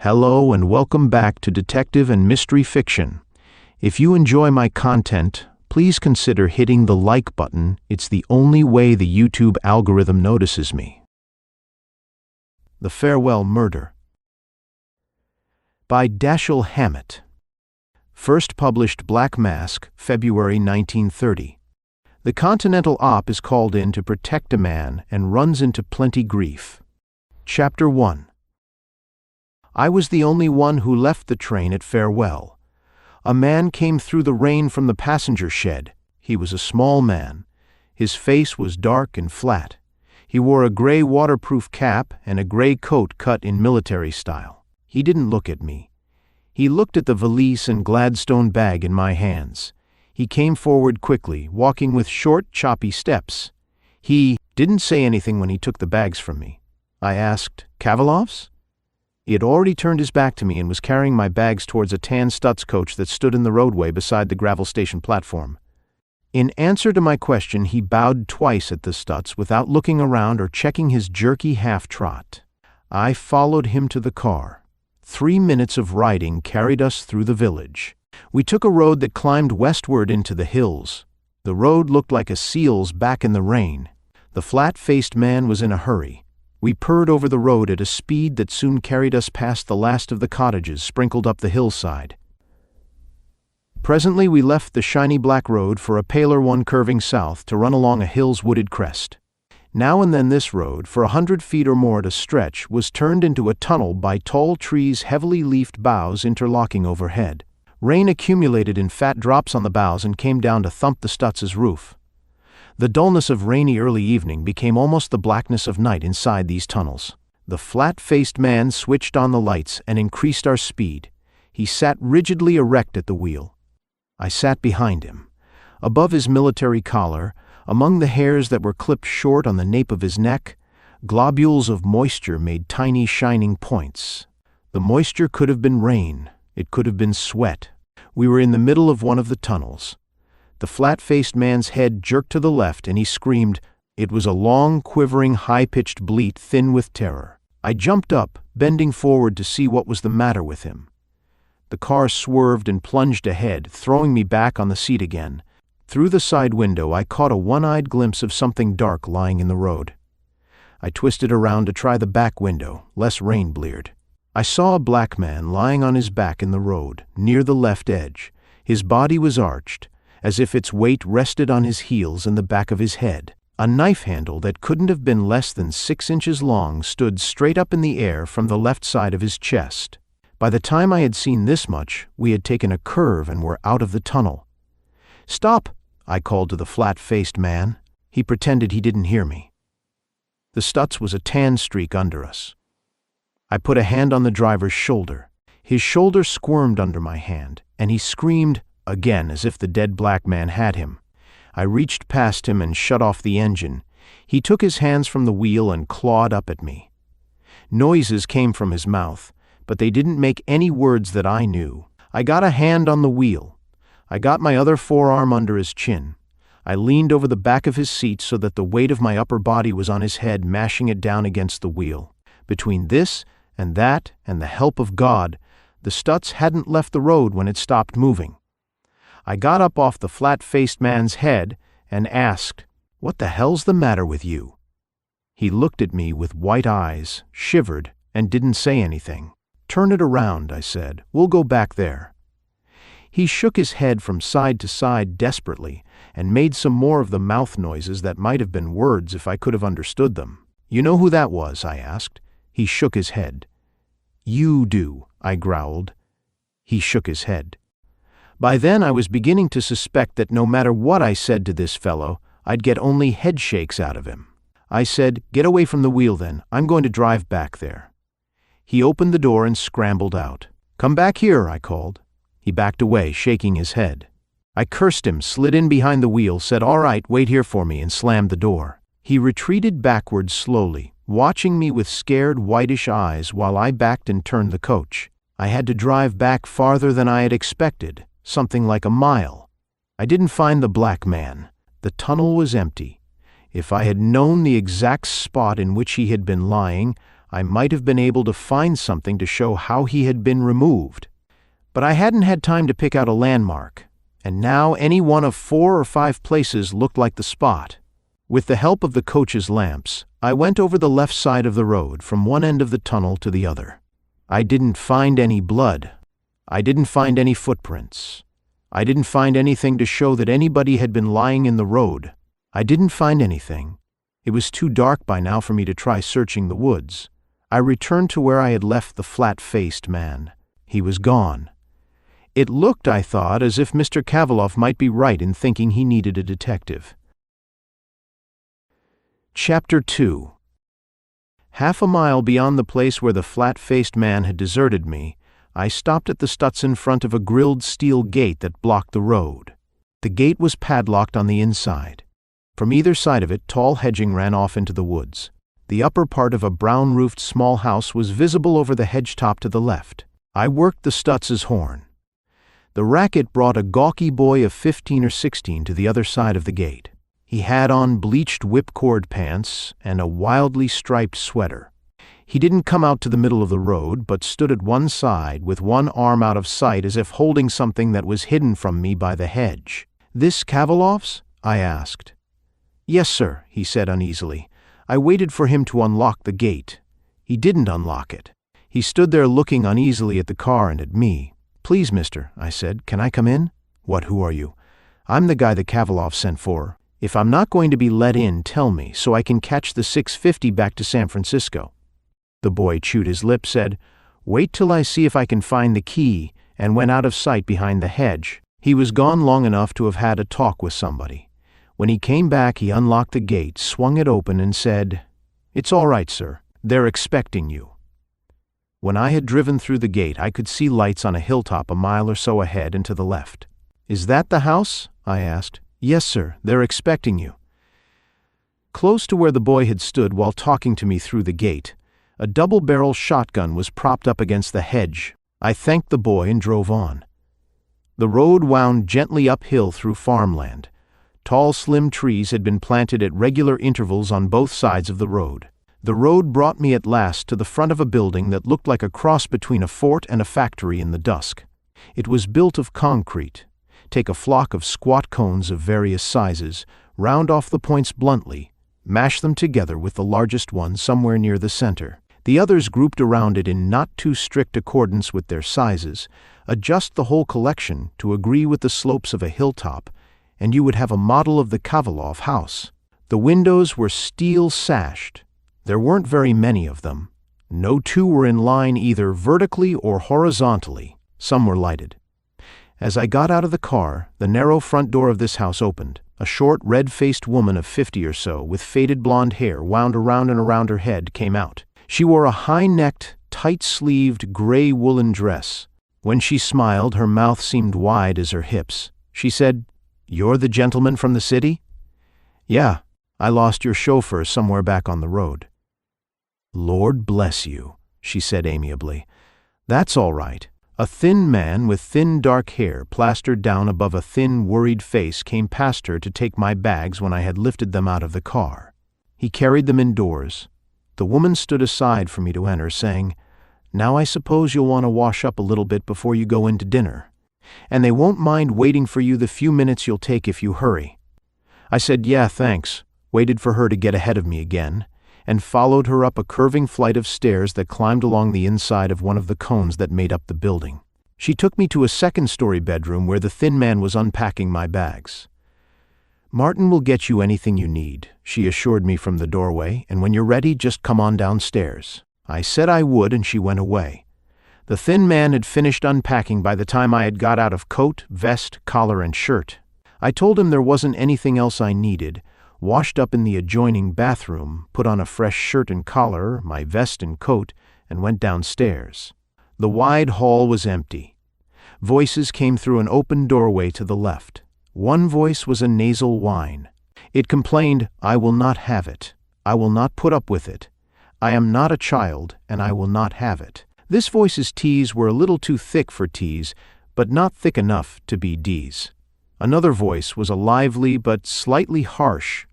Hello and welcome back to Detective and Mystery Fiction. If you enjoy my content, please consider hitting the like button. It's the only way the YouTube algorithm notices me. The Farewell Murder by Dashiell Hammett. First published Black Mask, February 1930. The Continental Op is called in to protect a man and runs into plenty grief. Chapter 1. I was the only one who left the train at Farewell. A man came through the rain from the passenger shed. He was a small man. His face was dark and flat. He wore a gray waterproof cap and a gray coat cut in military style. He didn't look at me. He looked at the valise and Gladstone bag in my hands. He came forward quickly, walking with short, choppy steps. He didn't say anything when he took the bags from me. I asked, "Kavalov's?" He had already turned his back to me and was carrying my bags towards a tan Stutz coach that stood in the roadway beside the gravel station platform. In answer to my question, he bowed twice at the Stutz without looking around or checking his jerky half-trot. I followed him to the car. 3 minutes of riding carried us through the village. We took a road that climbed westward into the hills. The road looked like a seal's back in the rain. The flat-faced man was in a hurry. We purred over the road at a speed that soon carried us past the last of the cottages sprinkled up the hillside. Presently we left the shiny black road for a paler one curving south to run along a hill's wooded crest. Now and then this road, for 100 feet or more at a stretch, was turned into a tunnel by tall trees' heavily leafed boughs interlocking overhead. Rain accumulated in fat drops on the boughs and came down to thump the Stutz's roof. The dullness of rainy early evening became almost the blackness of night inside these tunnels. The flat-faced man switched on the lights and increased our speed. He sat rigidly erect at the wheel. I sat behind him. Above his military collar, among the hairs that were clipped short on the nape of his neck, globules of moisture made tiny shining points. The moisture could have been rain. It could have been sweat. We were in the middle of one of the tunnels. The flat-faced man's head jerked to the left and he screamed. It was a long, quivering, high-pitched bleat, thin with terror. I jumped up, bending forward to see what was the matter with him. The car swerved and plunged ahead, throwing me back on the seat again. Through the side window I caught a one-eyed glimpse of something dark lying in the road. I twisted around to try the back window, less rain-bleared. I saw a black man lying on his back in the road, near the left edge. His body was arched, as if its weight rested on his heels and the back of his head. A knife handle that couldn't have been less than 6 inches long stood straight up in the air from the left side of his chest. By the time I had seen this much, we had taken a curve and were out of the tunnel. "Stop!" I called to the flat-faced man. He pretended he didn't hear me. The Stutz was a tan streak under us. I put a hand on the driver's shoulder. His shoulder squirmed under my hand, and he screamed again, as if the dead black man had him. I reached past him and shut off the engine. He took his hands from the wheel and clawed up at me. Noises came from his mouth, but they didn't make any words that I knew. I got a hand on the wheel. I got my other forearm under his chin. I leaned over the back of his seat so that the weight of my upper body was on his head, mashing it down against the wheel. Between this and that and the help of God, the Stutz hadn't left the road when it stopped moving. I got up off the flat-faced man's head and asked, "What the hell's the matter with you?" He looked at me with white eyes, shivered, and didn't say anything. "Turn it around," I said. "We'll go back there." He shook his head from side to side desperately and made some more of the mouth noises that might have been words if I could have understood them. "You know who that was?" I asked. He shook his head. "You do," I growled. He shook his head. By then I was beginning to suspect that no matter what I said to this fellow, I'd get only headshakes out of him. I said, "Get away from the wheel then. I'm going to drive back there." He opened the door and scrambled out. "Come back here," I called. He backed away, shaking his head. I cursed him, slid in behind the wheel, said, "All right, wait here for me," and slammed the door. He retreated backwards slowly, watching me with scared, whitish eyes while I backed and turned the coach. I had to drive back farther than I had expected. Something like a mile. I didn't find the black man. The tunnel was empty. If I had known the exact spot in which he had been lying, I might have been able to find something to show how he had been removed. But I hadn't had time to pick out a landmark, and now any one of 4 or 5 places looked like the spot. With the help of the coach's lamps, I went over the left side of the road from one end of the tunnel to the other. I didn't find any blood. I didn't find any footprints. I didn't find anything to show that anybody had been lying in the road. I didn't find anything. It was too dark by now for me to try searching the woods. I returned to where I had left the flat-faced man. He was gone. It looked, I thought, as if Mr. Kavalov might be right in thinking he needed a detective. Chapter 2. Half a mile beyond the place where the flat-faced man had deserted me, I stopped at the Stutz in front of a grilled steel gate that blocked the road. The gate was padlocked on the inside. From either side of it, tall hedging ran off into the woods. The upper part of a brown-roofed small house was visible over the hedge top to the left. I worked the Stutz's horn. The racket brought a gawky boy of 15 or 16 to the other side of the gate. He had on bleached whipcord pants and a wildly striped sweater. He didn't come out to the middle of the road, but stood at one side with one arm out of sight as if holding something that was hidden from me by the hedge. "This Kavalov's?" I asked. "Yes, sir," he said uneasily. I waited for him to unlock the gate. He didn't unlock it. He stood there looking uneasily at the car and at me. "Please, mister," I said, "can I come in?" "What, who are you?" "I'm the guy that Kavalov sent for. If I'm not going to be let in, tell me, so I can catch the 6:50 back to San Francisco." The boy chewed his lip, said, "Wait till I see if I can find the key," and went out of sight behind the hedge. He was gone long enough to have had a talk with somebody. When he came back, he unlocked the gate, swung it open, and said, "It's all right, sir. They're expecting you." When I had driven through the gate, I could see lights on a hilltop a mile or so ahead and to the left. "Is that the house?" I asked. "Yes, sir. They're expecting you." Close to where the boy had stood while talking to me through the gate, a double-barrel shotgun was propped up against the hedge. I thanked the boy and drove on. The road wound gently uphill through farmland. Tall, slim trees had been planted at regular intervals on both sides of the road. The road brought me at last to the front of a building that looked like a cross between a fort and a factory in the dusk. It was built of concrete. Take a flock of squat cones of various sizes, round off the points bluntly, mash them together with the largest one somewhere near the center. The others grouped around it in not too strict accordance with their sizes, adjust the whole collection to agree with the slopes of a hilltop, and you would have a model of the Kavalov house. The windows were steel-sashed. There weren't very many of them. No two were in line either vertically or horizontally. Some were lighted. As I got out of the car, the narrow front door of this house opened. A short, red-faced woman of 50 or so, with faded blonde hair wound around and around her head, came out. She wore a high-necked, tight-sleeved, gray woolen dress. When she smiled, her mouth seemed wide as her hips. She said, "You're the gentleman from the city?" "Yeah, I lost your chauffeur somewhere back on the road." "Lord bless you," she said amiably. "That's all right." A thin man with thin dark hair plastered down above a thin, worried face came past her to take my bags when I had lifted them out of the car. He carried them indoors. The woman stood aside for me to enter, saying, "Now I suppose you'll want to wash up a little bit before you go in to dinner. And they won't mind waiting for you the few minutes you'll take if you hurry." I said, "Yeah, thanks," waited for her to get ahead of me again, and followed her up a curving flight of stairs that climbed along the inside of one of the cones that made up the building. She took me to a second-story bedroom where the thin man was unpacking my bags. "Martin will get you anything you need," she assured me from the doorway, "and when you're ready, just come on downstairs." I said I would, and she went away. The thin man had finished unpacking by the time I had got out of coat, vest, collar, and shirt. I told him there wasn't anything else I needed, washed up in the adjoining bathroom, put on a fresh shirt and collar, my vest and coat, and went downstairs. The wide hall was empty. Voices came through an open doorway to the left. One voice was a nasal whine. It complained, "I will not have it. I will not put up with it. I am not a child, and I will not have it." This voice's T's were a little too thick for T's, but not thick enough to be D's. Another voice was a lively but slightly harsh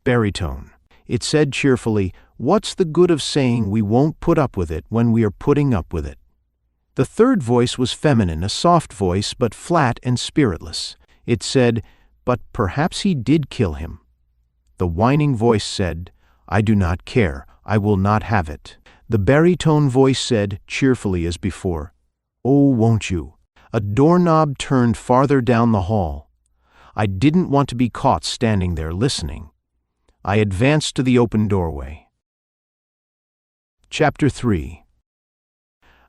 baritone. It said cheerfully, What's the good of saying we won't put up with it when we are putting up with it? The third voice was feminine, a soft voice, but flat and spiritless. It said, "But perhaps he did kill him." The whining voice said, "I do not care. I will not have it." The baritone voice said, cheerfully as before, "Oh, won't you?" A doorknob turned farther down the hall. I didn't want to be caught standing there listening. I advanced to the open doorway. Chapter 3.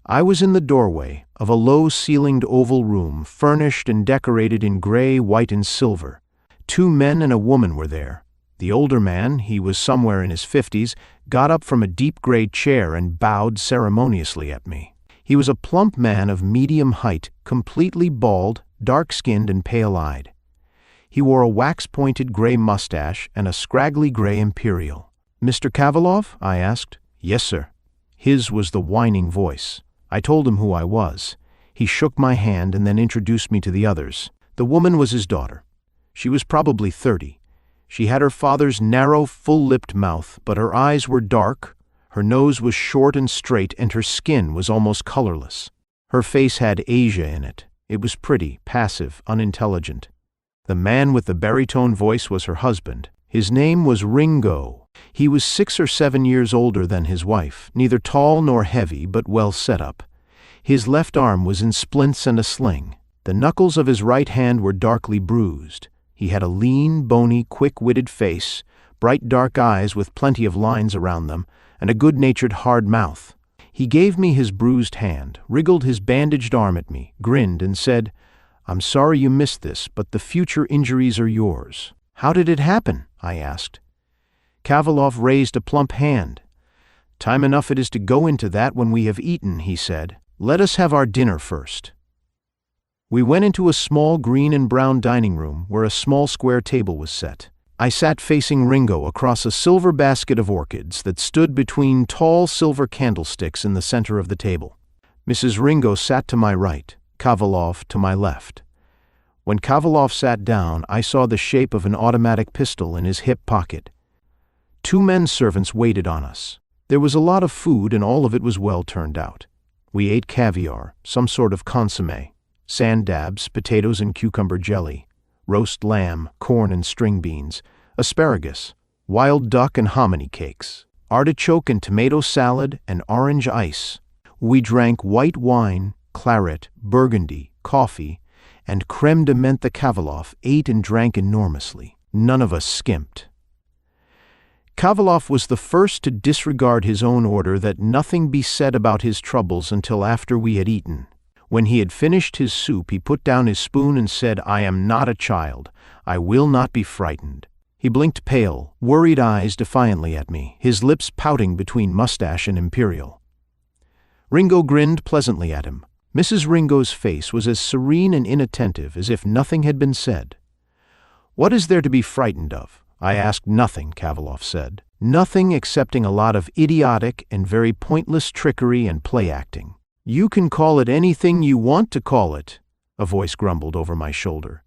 I was in the doorway of a low-ceilinged oval room furnished and decorated in gray, white, and silver. 2 men and a woman were there. The older man, he was somewhere in his 50s, got up from a deep gray chair and bowed ceremoniously at me. He was a plump man of medium height, completely bald, dark-skinned, and pale-eyed. He wore a wax-pointed gray mustache and a scraggly gray imperial. "Mr. Kavalov?" I asked. "Yes, sir." His was the whining voice. I told him who I was. He shook my hand and then introduced me to the others. The woman was his daughter. She was probably 30. She had her father's narrow, full-lipped mouth, but her eyes were dark, her nose was short and straight, and her skin was almost colorless. Her face had Asia in it. It was pretty, passive, unintelligent. The man with the baritone voice was her husband. His name was Ringo. He was 6 or 7 years older than his wife, neither tall nor heavy, but well set up. His left arm was in splints and a sling. The knuckles of his right hand were darkly bruised. He had a lean, bony, quick-witted face, bright dark eyes with plenty of lines around them, and a good-natured hard mouth. He gave me his bruised hand, wriggled his bandaged arm at me, grinned, and said, "I'm sorry you missed this, but the future injuries are yours." "How did it happen?" I asked. Kavalov raised a plump hand. "Time enough it is to go into that when we have eaten," he said. "Let us have our dinner first." We went into a small green and brown dining room where a small square table was set. I sat facing Ringo across a silver basket of orchids that stood between tall silver candlesticks in the center of the table. Mrs. Ringo sat to my right, Kavalov to my left. When Kavalov sat down, I saw the shape of an automatic pistol in his hip pocket. 2 men servants waited on us. There was a lot of food and all of it was well turned out. We ate caviar, some sort of consommé, sand dabs, potatoes and cucumber jelly, roast lamb, corn and string beans, asparagus, wild duck and hominy cakes, artichoke and tomato salad, and orange ice. We drank white wine, claret, burgundy, coffee, and crème de menthe. Kavalov ate and drank enormously. None of us skimped. Kavalov was the first to disregard his own order that nothing be said about his troubles until after we had eaten. When he had finished his soup, he put down his spoon and said, "I am not a child. I will not be frightened." He blinked pale, worried eyes defiantly at me, his lips pouting between mustache and imperial. Ringo grinned pleasantly at him. Mrs. Ringo's face was as serene and inattentive as if nothing had been said. "What is there to be frightened of?" "I asked nothing," Kavalov said. "Nothing excepting a lot of idiotic and very pointless trickery and play-acting." "You can call it anything you want to call it," a voice grumbled over my shoulder.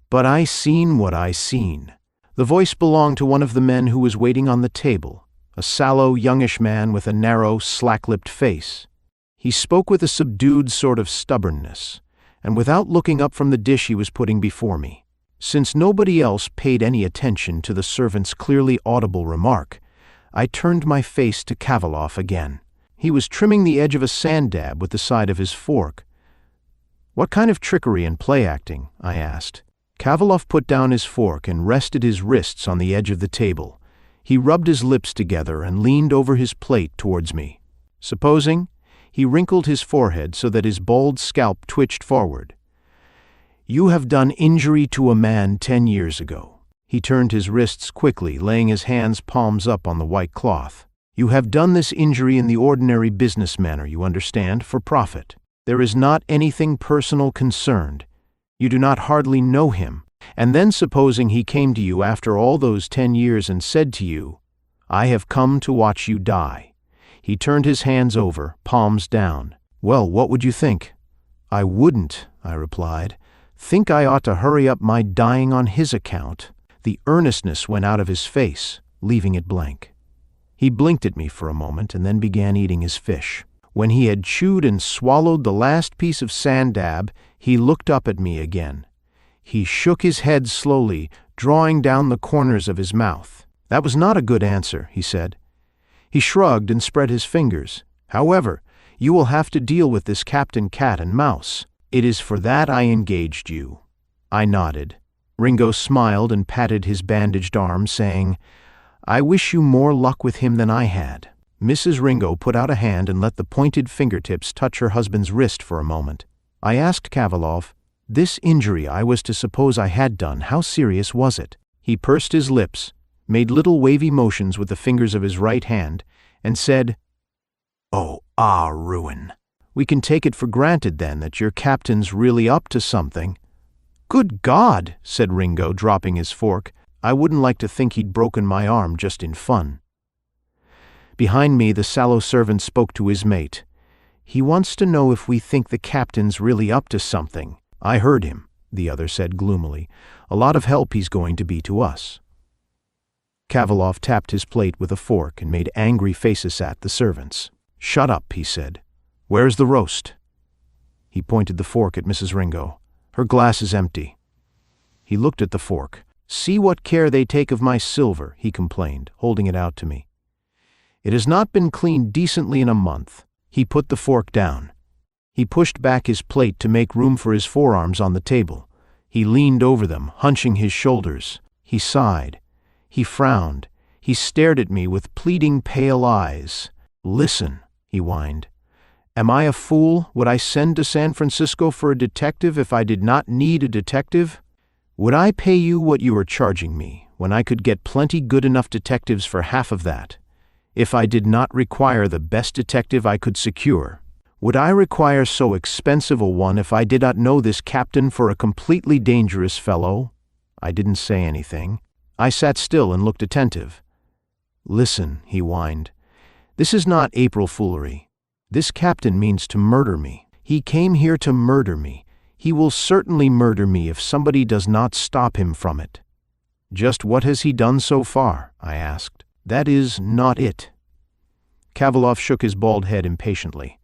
"But I seen what I seen." The voice belonged to one of the men who was waiting on the table, a sallow, youngish man with a narrow, slack-lipped face. He spoke with a subdued sort of stubbornness, and without looking up from the dish he was putting before me. Since nobody else paid any attention to the servant's clearly audible remark, I turned my face to Kavalov again. He was trimming the edge of a sand dab with the side of his fork. "What kind of trickery and play-acting?" I asked. Kavalov put down his fork and rested his wrists on the edge of the table. He rubbed his lips together and leaned over his plate towards me. "Supposing?" He wrinkled his forehead so that his bald scalp twitched forward. "You have done injury to a man 10 years ago." He turned his wrists quickly, laying his hands palms up on the white cloth. "You have done this injury in the ordinary business manner, you understand, for profit. There is not anything personal concerned. You do not hardly know him. And then supposing he came to you after all those 10 years and said to you, 'I have come to watch you die.'" He turned his hands over, palms down. "Well, what would you think?" "I wouldn't," I replied. "Think I ought to hurry up my dying on his account." The earnestness went out of his face, leaving it blank. He blinked at me for a moment and then began eating his fish. When he had chewed and swallowed the last piece of sand dab, he looked up at me again. He shook his head slowly, drawing down the corners of his mouth. "That was not a good answer," he said. He shrugged and spread his fingers. "However, you will have to deal with this Captain Cat and Mouse. It is for that I engaged you." I nodded. Ringo smiled and patted his bandaged arm, saying, "I wish you more luck with him than I had." Mrs. Ringo put out a hand and let the pointed fingertips touch her husband's wrist for a moment. I asked Kavalov, "This injury I was to suppose I had done, how serious was it?" He pursed his lips, made little wavy motions with the fingers of his right hand, and said, ruin. "We can take it for granted, then, that your captain's really up to something." "Good God," said Ringo, dropping his fork. "I wouldn't like to think he'd broken my arm just in fun." Behind me, the sallow servant spoke to his mate. "He wants to know if we think the captain's really up to something." "I heard him," the other said gloomily. "A lot of help he's going to be to us." Kavalov tapped his plate with a fork and made angry faces at the servants. "Shut up," he said. "Where's the roast?" He pointed the fork at Mrs. Ringo. "Her glass is empty." He looked at the fork. "See what care they take of my silver," he complained, holding it out to me. "It has not been cleaned decently in a month." He put the fork down. He pushed back his plate to make room for his forearms on the table. He leaned over them, hunching his shoulders. He sighed. He frowned. He stared at me with pleading pale eyes. "Listen," he whined. "Am I a fool? Would I send to San Francisco for a detective if I did not need a detective? Would I pay you what you are charging me, when I could get plenty good enough detectives for half of that? If I did not require the best detective I could secure, would I require so expensive a one if I did not know this captain for a completely dangerous fellow?" I didn't say anything. I sat still and looked attentive. "Listen," he whined. "This is not April foolery. This captain means to murder me. He came here to murder me. He will certainly murder me if somebody does not stop him from it." "Just what has he done so far?" I asked. "That is not it." Kavalov shook his bald head impatiently.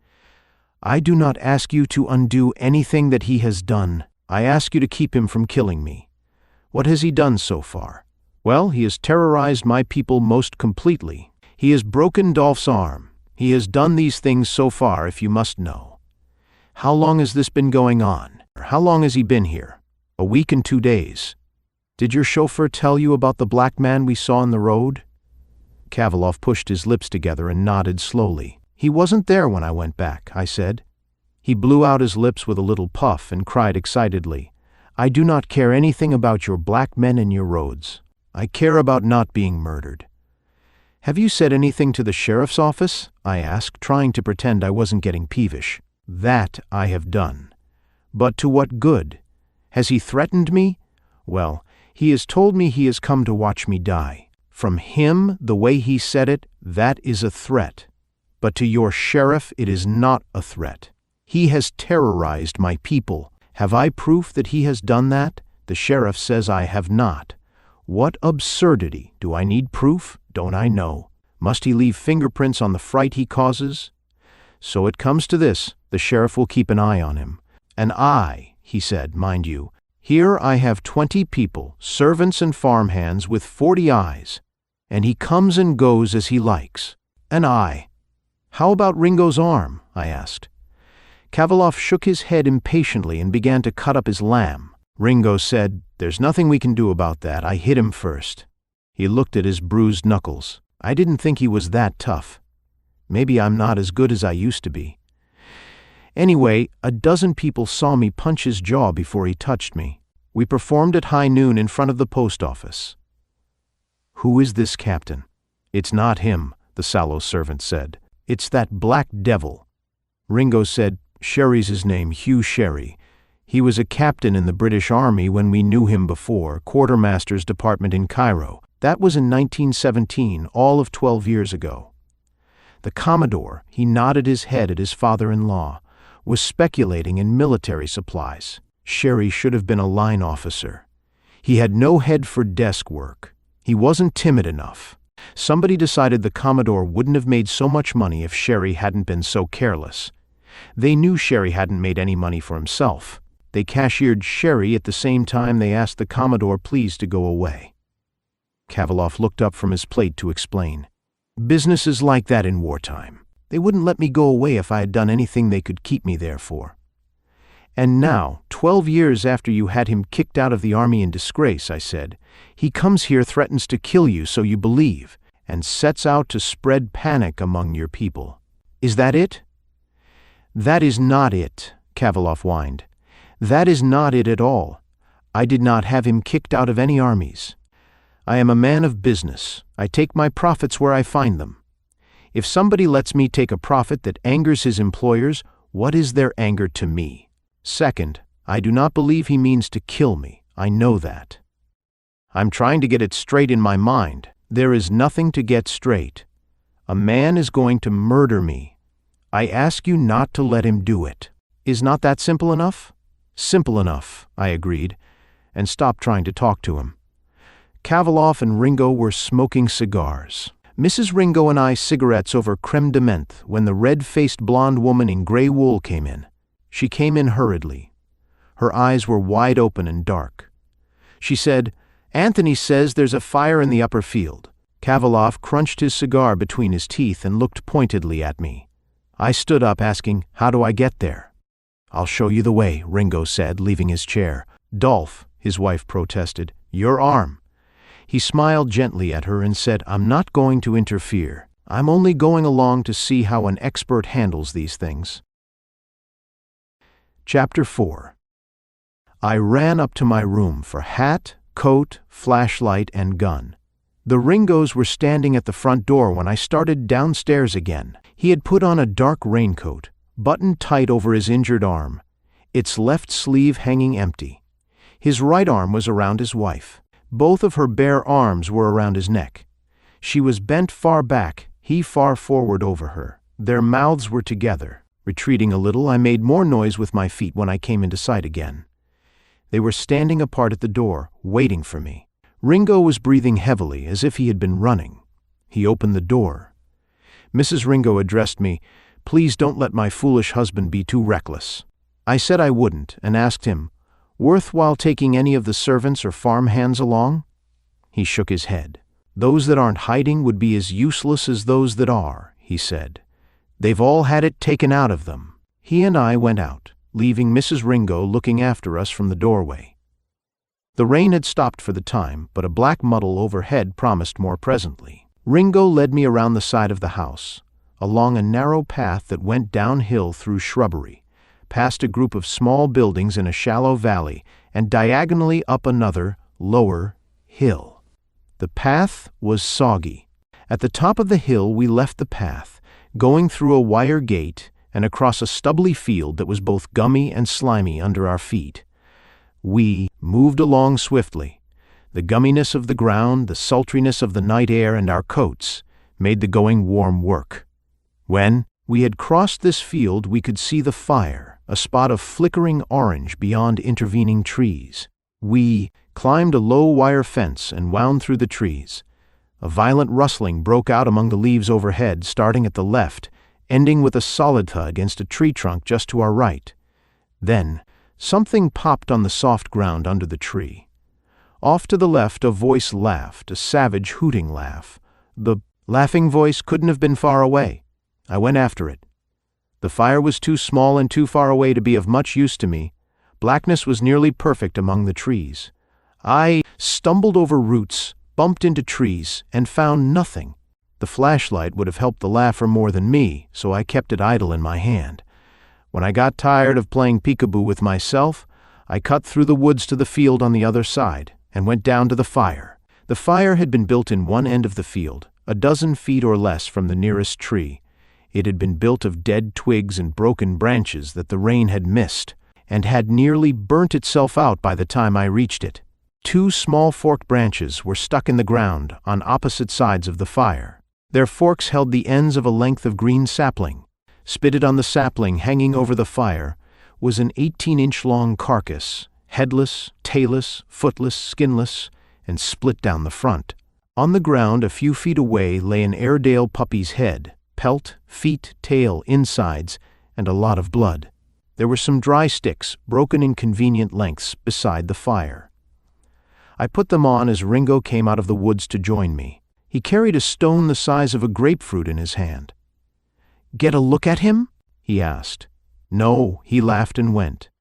"I do not ask you to undo anything that he has done. I ask you to keep him from killing me. What has he done so far? Well, he has terrorized my people most completely. He has broken Dolph's arm. He has done these things so far, if you must know. How long has this been going on? How long has he been here? A week and 2 days. Did your chauffeur tell you about the black man we saw on the road?" Kavalov pushed his lips together and nodded slowly. "He wasn't there when I went back," I said. He blew out his lips with a little puff and cried excitedly, "I do not care anything about your black men and your roads. I care about not being murdered." "Have you said anything to the sheriff's office?" I asked, trying to pretend I wasn't getting peevish. "That I have done. But to what good? Has he threatened me? Well, he has told me he has come to watch me die. From him, the way he said it, that is a threat. But to your sheriff, it is not a threat. He has terrorized my people. Have I proof that he has done that? The sheriff says I have not. What absurdity! Do I need proof? Don't I know? Must he leave fingerprints on the fright he causes? So it comes to this, the sheriff will keep an eye on him. An eye, he said, mind you. Here I have 20 people, servants and farmhands with 40 eyes, and he comes and goes as he likes. An eye. How about Ringo's arm? I asked. Kavalov shook his head impatiently and began to cut up his lamb. Ringo said, "There's nothing we can do about that. I hit him first." He looked at his bruised knuckles. I didn't think he was that tough. Maybe I'm not as good as I used to be. Anyway, a dozen people saw me punch his jaw before he touched me. We performed at high noon in front of the post office. "Who is this captain?" "It's not him," the sallow servant said. "It's that black devil." Ringo said, "Sherry's his name, Hugh Sherry. He was a captain in the British Army when we knew him before, quartermaster's department in Cairo. That was in 1917, all of 12 years ago. The Commodore," he nodded his head at his father-in-law, "was speculating in military supplies. Sherry should have been a line officer. He had no head for desk work. He wasn't timid enough. Somebody decided the Commodore wouldn't have made so much money if Sherry hadn't been so careless. They knew Sherry hadn't made any money for himself. They cashiered Sherry at the same time they asked the Commodore please to go away. Kavalov looked up from his plate to explain. Business is like that in wartime. They wouldn't let me go away if I had done anything they could keep me there for. And now, 12 years after you had him kicked out of the army in disgrace, I said, he comes here, threatens to kill you so you believe, and sets out to spread panic among your people. Is that it? That is not it, Kavalov whined. That is not it at all. I did not have him kicked out of any armies. I am a man of business. I take my profits where I find them. If somebody lets me take a profit that angers his employers, what is their anger to me? Second, I do not believe he means to kill me. I know that. I'm trying to get it straight in my mind. There is nothing to get straight. A man is going to murder me. I ask you not to let him do it. Is not that simple enough? Simple enough, I agreed, and stopped trying to talk to him. Kavalov and Ringo were smoking cigars. Mrs. Ringo and I cigarettes over creme de menthe when the red-faced blonde woman in gray wool came in. She came in hurriedly. Her eyes were wide open and dark. She said, "Anthony says there's a fire in the upper field." Kavalov crunched his cigar between his teeth and looked pointedly at me. I stood up asking, "How do I get there?" "I'll show you the way," Ringo said, leaving his chair. "Dolph," his wife protested, "your arm." He smiled gently at her and said, "I'm not going to interfere. I'm only going along to see how an expert handles these things." Chapter 4. I ran up to my room for hat, coat, flashlight, and gun. The Ringos were standing at the front door when I started downstairs again. He had put on a dark raincoat, buttoned tight over his injured arm, its left sleeve hanging empty. His right arm was around his wife. Both of her bare arms were around his neck. She was bent far back, he far forward over her. Their mouths were together. Retreating a little, I made more noise with my feet when I came into sight again. They were standing apart at the door, waiting for me. Ringo was breathing heavily, as if he had been running. He opened the door. Mrs. Ringo addressed me, "Please don't let my foolish husband be too reckless." I said I wouldn't, and asked him, "Worthwhile taking any of the servants or farm hands along?" He shook his head. "Those that aren't hiding would be as useless as those that are," he said. "They've all had it taken out of them." He and I went out, leaving Mrs. Ringo looking after us from the doorway. The rain had stopped for the time, but a black muddle overhead promised more presently. Ringo led me around the side of the house, along a narrow path that went downhill through shrubbery, past a group of small buildings in a shallow valley, and diagonally up another, lower, hill. The path was soggy. At the top of the hill we left the path, going through a wire gate and across a stubbly field that was both gummy and slimy under our feet. We moved along swiftly. The gumminess of the ground, the sultriness of the night air, and our coats made the going warm work. When we had crossed this field, we could see the fire, a spot of flickering orange beyond intervening trees. We climbed a low wire fence and wound through the trees. A violent rustling broke out among the leaves overhead, starting at the left, ending with a solid thud against a tree trunk just to our right. Then, something popped on the soft ground under the tree. Off to the left, a voice laughed, a savage hooting laugh. The laughing voice couldn't have been far away. I went after it. The fire was too small and too far away to be of much use to me. Blackness was nearly perfect among the trees. I stumbled over roots, bumped into trees, and found nothing. The flashlight would have helped the laugher more than me, so I kept it idle in my hand. When I got tired of playing peekaboo with myself, I cut through the woods to the field on the other side and went down to the fire. The fire had been built in one end of the field, a dozen feet or less from the nearest tree. It had been built of dead twigs and broken branches that the rain had missed, and had nearly burnt itself out by the time I reached it. Two small forked branches were stuck in the ground on opposite sides of the fire. Their forks held the ends of a length of green sapling. Spitted on the sapling hanging over the fire was an 18-inch-long carcass, headless, tailless, footless, skinless, and split down the front. On the ground a few feet away lay an Airedale puppy's head, pelt, feet, tail, insides, and a lot of blood. There were some dry sticks, broken in convenient lengths, beside the fire. I put them on as Ringo came out of the woods to join me. He carried a stone the size of a grapefruit in his hand. "Get a look at him?" he asked. "No," he laughed and went.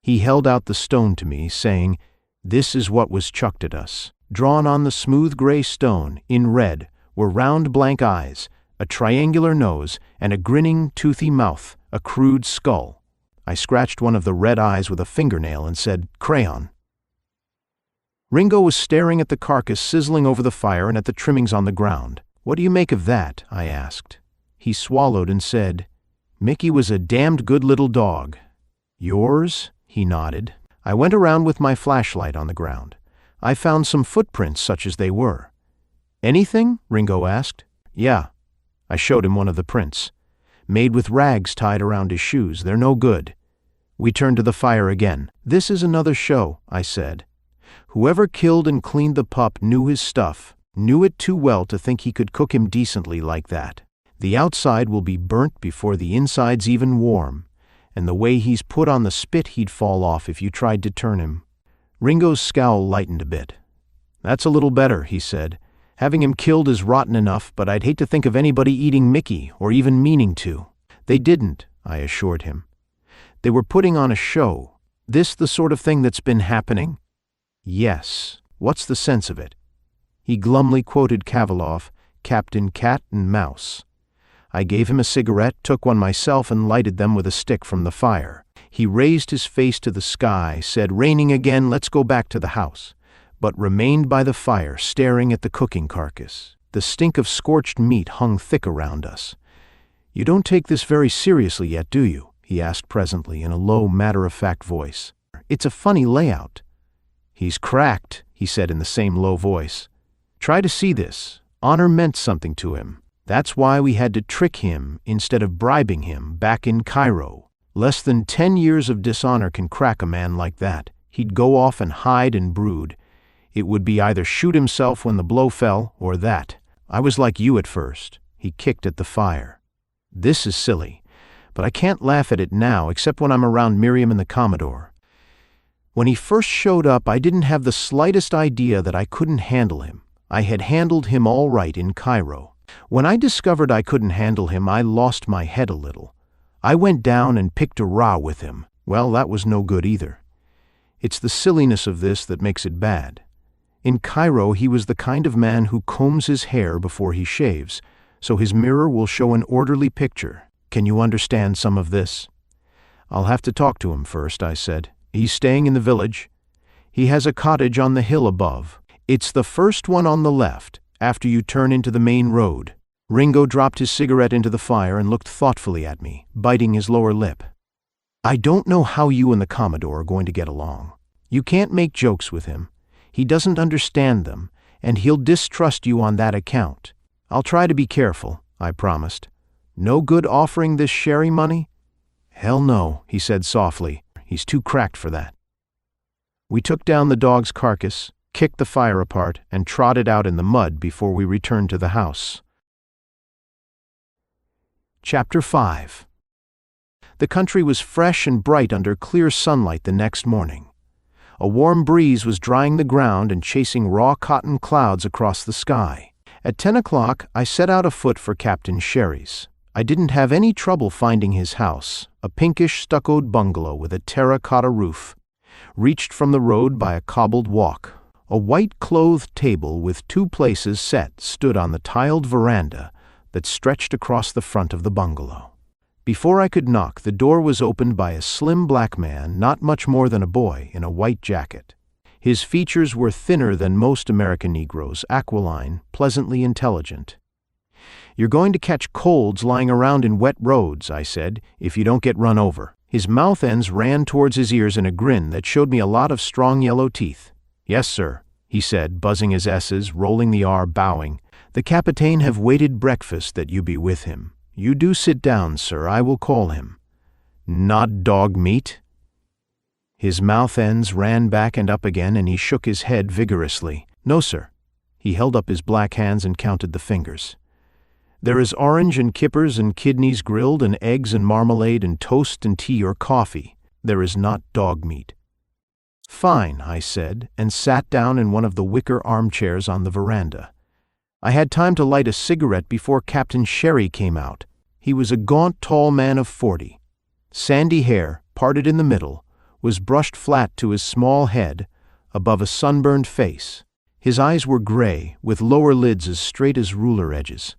He held out the stone to me, saying, "This is what was chucked at us." Drawn on the smooth gray stone, in red, were round blank eyes, a triangular nose, and a grinning, toothy mouth, a crude skull. I scratched one of the red eyes with a fingernail and said, "Crayon." Ringo was staring at the carcass sizzling over the fire and at the trimmings on the ground. "What do you make of that?" I asked. He swallowed and said, "Mickey was a damned good little dog." "Yours?" He nodded. I went around with my flashlight on the ground. I found some footprints such as they were. "Anything?" Ringo asked. "Yeah." I showed him one of the prints. "Made with rags tied around his shoes. They're no good." We turned to the fire again. "This is another show," I said. "Whoever killed and cleaned the pup knew his stuff, knew it too well to think he could cook him decently like that. The outside will be burnt before the inside's even warm, and the way he's put on the spit he'd fall off if you tried to turn him." Ringo's scowl lightened a bit. "That's a little better," he said. "Having him killed is rotten enough, but I'd hate to think of anybody eating Mickey, or even meaning to." "They didn't," I assured him. "They were putting on a show. This the sort of thing that's been happening?" "Yes. What's the sense of it?" He glumly quoted Kavalov, Captain Cat and Mouse. I gave him a cigarette, took one myself, and lighted them with a stick from the fire. He raised his face to the sky, said, "Raining again, let's go back to the house," but remained by the fire, staring at the cooking carcass. The stink of scorched meat hung thick around us. "You don't take this very seriously yet, do you?" he asked presently in a low, matter-of-fact voice. "It's a funny layout." "He's cracked," he said in the same low voice. "Try to see this. Honor meant something to him. That's why we had to trick him instead of bribing him back in Cairo. Less than 10 years of dishonor can crack a man like that. He'd go off and hide and brood. It would be either shoot himself when the blow fell, or that. I was like you at first." He kicked at the fire. "This is silly, but I can't laugh at it now except when I'm around Miriam and the Commodore. When he first showed up, I didn't have the slightest idea that I couldn't handle him. I had handled him all right in Cairo. When I discovered I couldn't handle him, I lost my head a little. I went down and picked a row with him. Well, that was no good either. It's the silliness of this that makes it bad. In Cairo, he was the kind of man who combs his hair before he shaves, so his mirror will show an orderly picture. Can you understand some of this?" "I'll have to talk to him first," I said. "He's staying in the village?" "He has a cottage on the hill above. It's the first one on the left, after you turn into the main road." Ringo dropped his cigarette into the fire and looked thoughtfully at me, biting his lower lip. "I don't know how you and the Commodore are going to get along. You can't make jokes with him. He doesn't understand them, and he'll distrust you on that account. I'll try to be careful," I promised. "No good offering this sherry money?" "Hell no," he said softly. "He's too cracked for that." We took down the dog's carcass, kicked the fire apart, and trotted out in the mud before we returned to the house. Chapter 5. The country was fresh and bright under clear sunlight the next morning. A warm breeze was drying the ground and chasing raw cotton clouds across the sky. At 10 o'clock, I set out afoot for Captain Sherry's. I didn't have any trouble finding his house, a pinkish stuccoed bungalow with a terracotta roof, reached from the road by a cobbled walk. A white-clothed table with 2 places set stood on the tiled veranda that stretched across the front of the bungalow. Before I could knock, the door was opened by a slim black man, not much more than a boy, in a white jacket. His features were thinner than most American Negroes, aquiline, pleasantly intelligent. "You're going to catch colds lying around in wet roads," I said, "if you don't get run over." His mouth ends ran towards his ears in a grin that showed me a lot of strong yellow teeth. "Yes, sir," he said, buzzing his S's, rolling the R, bowing. "The Capitaine have waited breakfast that you be with him. You do sit down, sir, I will call him." "Not dog meat?" His mouth ends ran back and up again, and he shook his head vigorously. "No, sir." He held up his black hands and counted the fingers. "There is orange and kippers and kidneys grilled and eggs and marmalade and toast and tea or coffee. There is not dog meat." "Fine," I said, and sat down in one of the wicker armchairs on the veranda. I had time to light a cigarette before Captain Sherry came out. He was a gaunt, tall man of 40. Sandy hair, parted in the middle, was brushed flat to his small head, above a sunburned face. His eyes were gray, with lower lids as straight as ruler edges.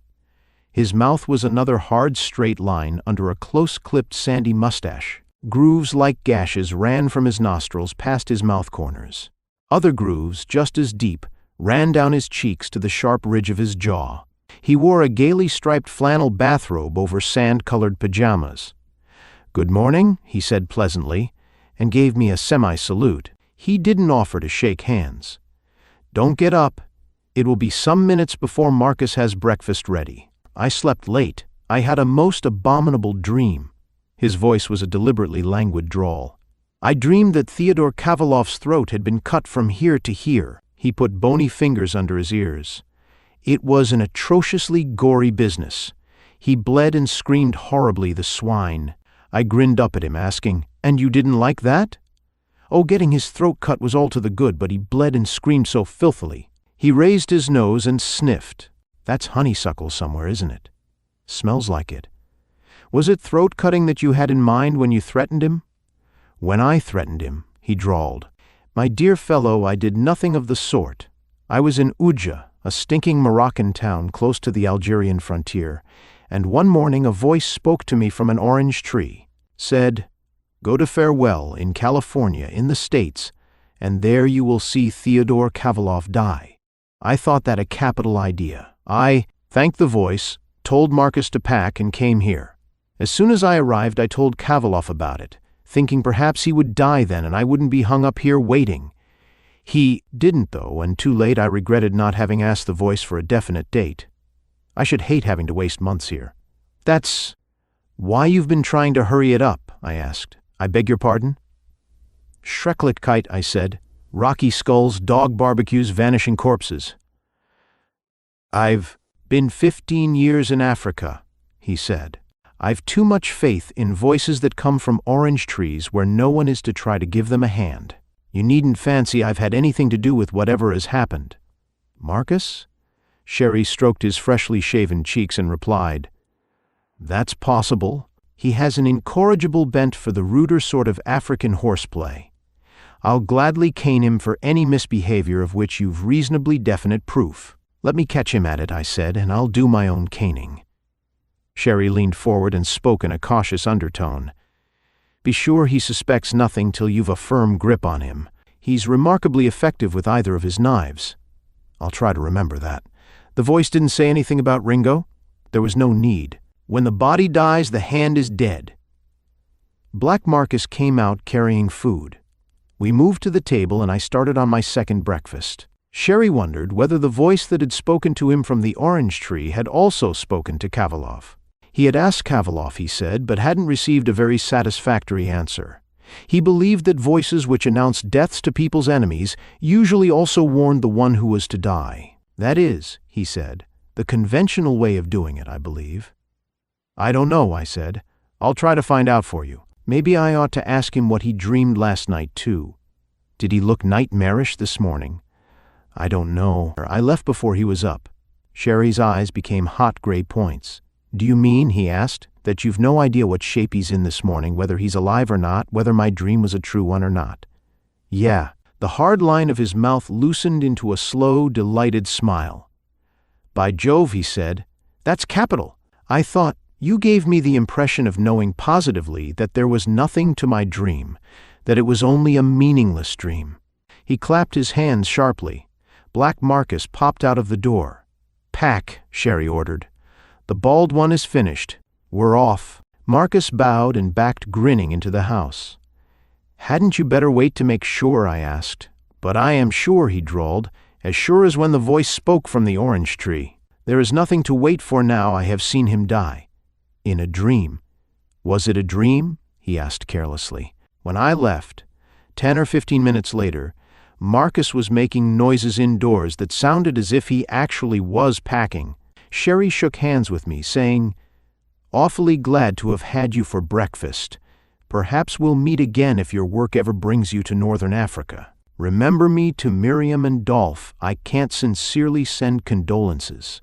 His mouth was another hard, straight line under a close-clipped sandy mustache. Grooves like gashes ran from his nostrils past his mouth corners. Other grooves, just as deep, ran down his cheeks to the sharp ridge of his jaw. He wore a gaily striped flannel bathrobe over sand-colored pajamas. "Good morning," he said pleasantly, and gave me a semi-salute. He didn't offer to shake hands. "Don't get up. It will be some minutes before Marcus has breakfast ready. I slept late. I had a most abominable dream." His voice was a deliberately languid drawl. "I dreamed that Theodore Kavalov's throat had been cut from here to here." He put bony fingers under his ears. "It was an atrociously gory business. He bled and screamed horribly, the swine." I grinned up at him, asking, "And you didn't like that?" "Oh, getting his throat cut was all to the good, but he bled and screamed so filthily." He raised his nose and sniffed. "That's honeysuckle somewhere, isn't it? Smells like it. Was it throat-cutting that you had in mind when you threatened him?" "When I threatened him," he drawled. "My dear fellow, I did nothing of the sort. I was in Uja, a stinking Moroccan town close to the Algerian frontier, and one morning a voice spoke to me from an orange tree, said, 'Go to Farewell in California, in the States, and there you will see Theodore Kavalov die.' I thought that a capital idea. I thanked the voice, told Marcus to pack, and came here. As soon as I arrived, I told Kavalov about it, thinking perhaps he would die then and I wouldn't be hung up here waiting. He didn't, though, and too late I regretted not having asked the voice for a definite date. I should hate having to waste months here." "That's why you've been trying to hurry it up?" I asked. "I beg your pardon?" "Schrecklichkeit," I said. "Rocky skulls, dog barbecues, vanishing corpses." "I've been 15 years in Africa," he said. "I've too much faith in voices that come from orange trees where no one is to try to give them a hand. You needn't fancy I've had anything to do with whatever has happened." "Marcus?" Sherry stroked his freshly shaven cheeks and replied, "That's possible. He has an incorrigible bent for the ruder sort of African horseplay. I'll gladly cane him for any misbehavior of which you've reasonably definite proof." "Let me catch him at it," I said, "and I'll do my own caning." Sherry leaned forward and spoke in a cautious undertone. "Be sure he suspects nothing till you've a firm grip on him. He's remarkably effective with either of his knives." "I'll try to remember that." "The voice didn't say anything about Ringo?" "There was no need. When the body dies, the hand is dead." Black Marcus came out carrying food. We moved to the table and I started on my second breakfast. Sherry wondered whether the voice that had spoken to him from the orange tree had also spoken to Kavalov. He had asked Kavalov, he said, but hadn't received a very satisfactory answer. He believed that voices which announced deaths to people's enemies usually also warned the one who was to die. "That is," he said, "the conventional way of doing it, I believe." "I don't know," I said. "I'll try to find out for you. Maybe I ought to ask him what he dreamed last night, too. Did he look nightmarish this morning?" "I don't know. I left before he was up." Sherry's eyes became hot gray points. "Do you mean," he asked, "that you've no idea what shape he's in this morning, whether he's alive or not, whether my dream was a true one or not?" "Yeah." The hard line of his mouth loosened into a slow, delighted smile. "By Jove," he said, "that's capital. I thought you gave me the impression of knowing positively that there was nothing to my dream, that it was only a meaningless dream." He clapped his hands sharply. Black Marcus popped out of the door. "Pack," Sherry ordered. "The bald one is finished. We're off." Marcus bowed and backed grinning into the house. "Hadn't you better wait to make sure?" I asked. "But I am sure," he drawled, "as sure as when the voice spoke from the orange tree. There is nothing to wait for now. I have seen him die. In a dream." "Was it a dream?" he asked carelessly. "When I left, 10 or 15 minutes later, Marcus was making noises indoors that sounded as if he actually was packing. Sherry shook hands with me, saying, "Awfully glad to have had you for breakfast. Perhaps we'll meet again if your work ever brings you to Northern Africa. Remember me to Miriam and Dolph. I can't sincerely send condolences."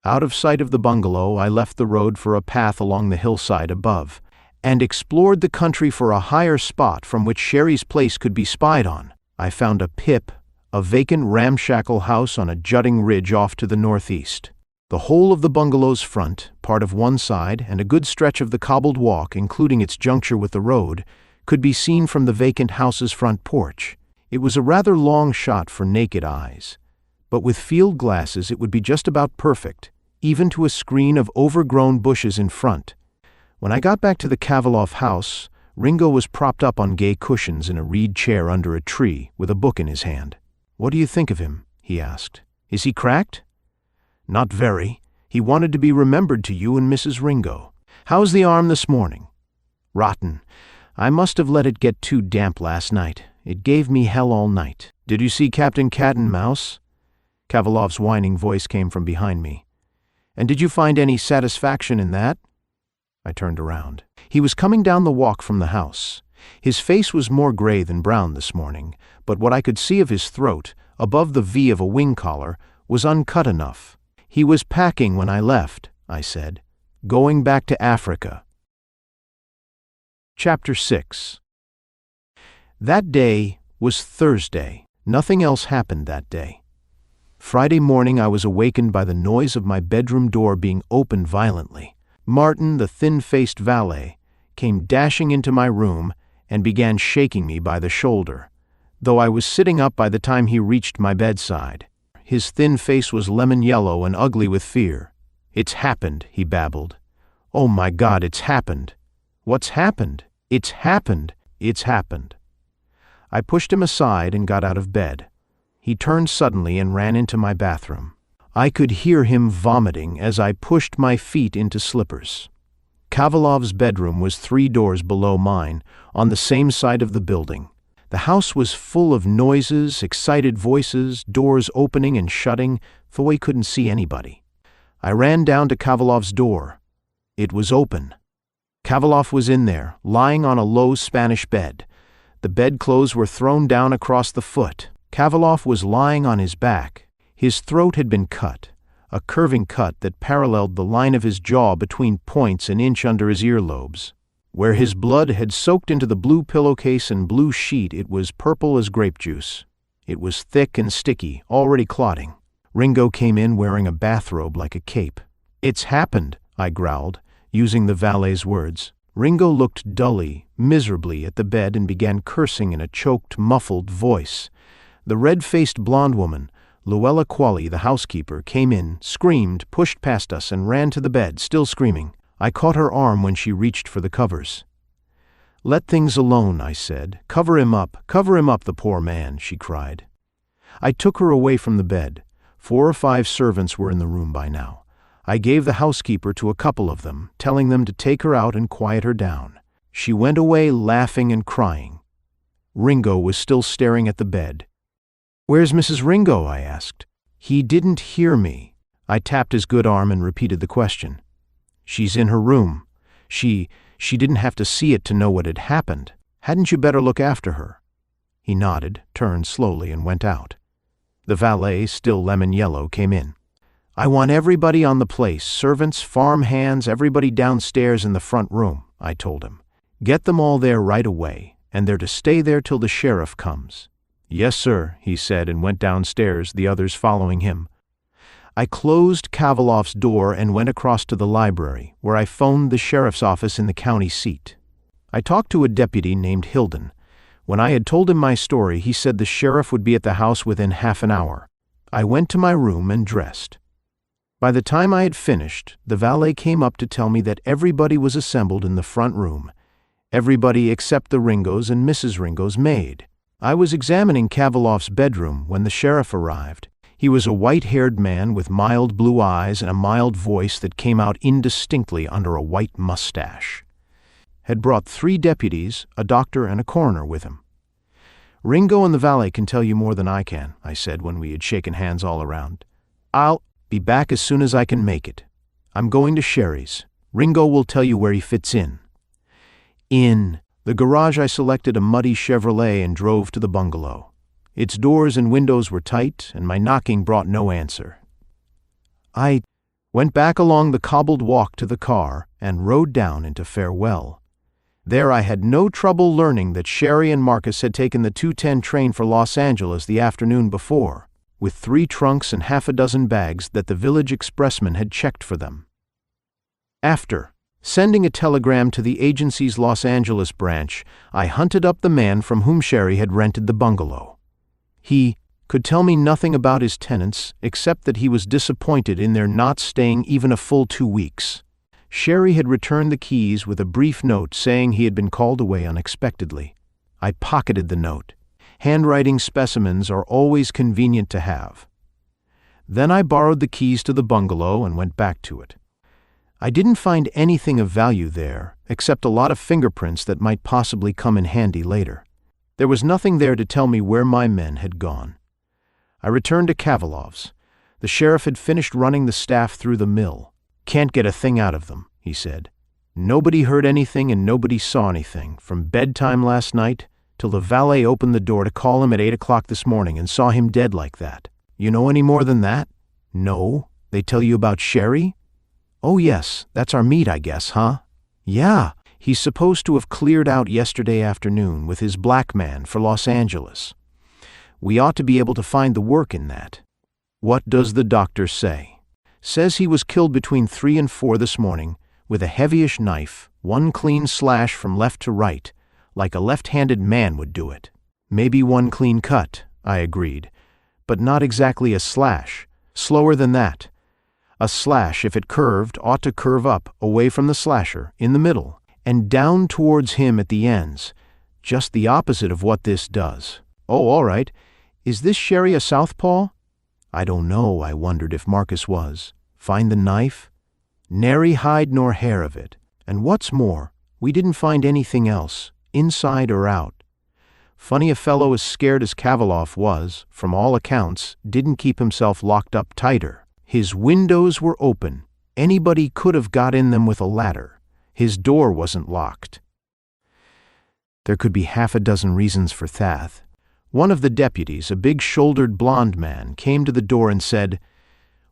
Out of sight of the bungalow, I left the road for a path along the hillside above, and explored the country for a higher spot from which Sherry's place could be spied on. I found a pip, a vacant ramshackle house on a jutting ridge off to the northeast. The whole of the bungalow's front, part of one side, and a good stretch of the cobbled walk, including its juncture with the road, could be seen from the vacant house's front porch. It was a rather long shot for naked eyes, but with field glasses it would be just about perfect, even to a screen of overgrown bushes in front. When I got back to the Kavalov house, Ringo was propped up on gay cushions in a reed chair under a tree, with a book in his hand. "What do you think of him?" he asked. "Is he cracked?" "Not very. He wanted to be remembered to you and Mrs. Ringo. How's the arm this morning?" "Rotten. I must have let it get too damp last night. It gave me hell all night." "Did you see Captain Cat and Mouse?" Kavalov's whining voice came from behind me. "And did you find any satisfaction in that?" I turned around. He was coming down the walk from the house. His face was more gray than brown this morning, but what I could see of his throat, above the V of a wing collar, was uncut enough. "He was packing when I left," I said. "Going back to Africa." Chapter 6. That day was Thursday. Nothing else happened that day. Friday morning I was awakened by the noise of my bedroom door being opened violently. Martin, the thin-faced valet, came dashing into my room and began shaking me by the shoulder, though I was sitting up by the time he reached my bedside. His thin face was lemon yellow and ugly with fear. "It's happened," he babbled. "Oh my God, it's happened." "What's happened?" "It's happened. It's happened." I pushed him aside and got out of bed. He turned suddenly and ran into my bathroom. I could hear him vomiting as I pushed my feet into slippers. Kavalov's bedroom was 3 doors below mine, on the same side of the building. The house was full of noises, excited voices, doors opening and shutting, though I couldn't see anybody. I ran down to Kavalov's door. It was open. Kavalov was in there, lying on a low Spanish bed. The bedclothes were thrown down across the foot. Kavalov was lying on his back. His throat had been cut, a curving cut that paralleled the line of his jaw between points an inch under his earlobes. Where his blood had soaked into the blue pillowcase and blue sheet, it was purple as grape juice. It was thick and sticky, already clotting. Ringo came in wearing a bathrobe like a cape. "It's happened," I growled, using the valet's words. Ringo looked dully, miserably at the bed and began cursing in a choked, muffled voice. The red-faced blonde woman, Luella Qualley, the housekeeper, came in, screamed, pushed past us, and ran to the bed, still screaming. I caught her arm when she reached for the covers. "Let things alone," I said. Cover him up, the poor man," she cried. I took her away from the bed. 4 or 5 servants were in the room by now. I gave the housekeeper to a couple of them, telling them to take her out and quiet her down. She went away laughing and crying. Ringo was still staring at the bed. "Where's Mrs. Ringo?" I asked. He didn't hear me. I tapped his good arm and repeated the question. "She's in her room. She didn't have to see it to know what had happened. Hadn't you better look after her?" He nodded, turned slowly, and went out. The valet, still lemon yellow, came in. "I want everybody on the place, servants, farm hands, everybody downstairs in the front room," I told him. "Get them all there right away, and they're to stay there till the sheriff comes." "Yes, sir," he said, and went downstairs, the others following him. I closed Kavalov's door and went across to the library, where I phoned the sheriff's office in the county seat. I talked to a deputy named Hilden. When I had told him my story, he said the sheriff would be at the house within half an hour. I went to my room and dressed. By the time I had finished, the valet came up to tell me that everybody was assembled in the front room, everybody except the Ringos and Mrs. Ringo's maid. I was examining Kavalov's bedroom when the sheriff arrived. He was a white-haired man with mild blue eyes and a mild voice that came out indistinctly under a white mustache. Had brought 3 deputies, a doctor, and a coroner with him. "Ringo and the valet can tell you more than I can," I said when we had shaken hands all around. "I'll be back as soon as I can make it. I'm going to Sherry's. Ringo will tell you where he fits in." In the garage, I selected a muddy Chevrolet and drove to the bungalow. Its doors and windows were tight, and my knocking brought no answer. I went back along the cobbled walk to the car and rode down into Farewell. There I had no trouble learning that Sherry and Marcus had taken the 2:10 train for Los Angeles the afternoon before, with 3 trunks and half a dozen bags that the village expressman had checked for them. After sending a telegram to the agency's Los Angeles branch, I hunted up the man from whom Sherry had rented the bungalow. He could tell me nothing about his tenants except that he was disappointed in their not staying even a full 2 weeks. Sherry had returned the keys with a brief note saying he had been called away unexpectedly. I pocketed the note. Handwriting specimens are always convenient to have. Then I borrowed the keys to the bungalow and went back to it. I didn't find anything of value there, except a lot of fingerprints that might possibly come in handy later. There was nothing there to tell me where my men had gone. I returned to Kavalov's. The sheriff had finished running the staff through the mill. "Can't get a thing out of them," he said. "Nobody heard anything and nobody saw anything, from bedtime last night till the valet opened the door to call him at 8 o'clock this morning and saw him dead like that. You know any more than that?" "No. They tell you about Sherry?" "Oh yes, that's our meat, I guess, huh?" "Yeah, he's supposed to have cleared out yesterday afternoon with his black man for Los Angeles. We ought to be able to find the work in that." "What does the doctor say?" "Says he was killed between 3 and 4 this morning with a heavyish knife, 1 clean slash from left to right, like a left-handed man would do it." "Maybe 1 clean cut," I agreed, "but not exactly a slash. Slower than that. A slash, if it curved, ought to curve up, away from the slasher, in the middle, and down towards him at the ends, just the opposite of what this does." "Oh, all right. Is this Sherry a southpaw?" "I don't know," I wondered if Marcus was. "Find the knife?" "Nary hide nor hair of it. And what's more, we didn't find anything else, inside or out. Funny a fellow as scared as Kavalov was, from all accounts, didn't keep himself locked up tighter. His windows were open. Anybody could have got in them with a ladder. His door wasn't locked." There could be half a dozen reasons for that. One of the deputies, a big-shouldered blond man, came to the door and said,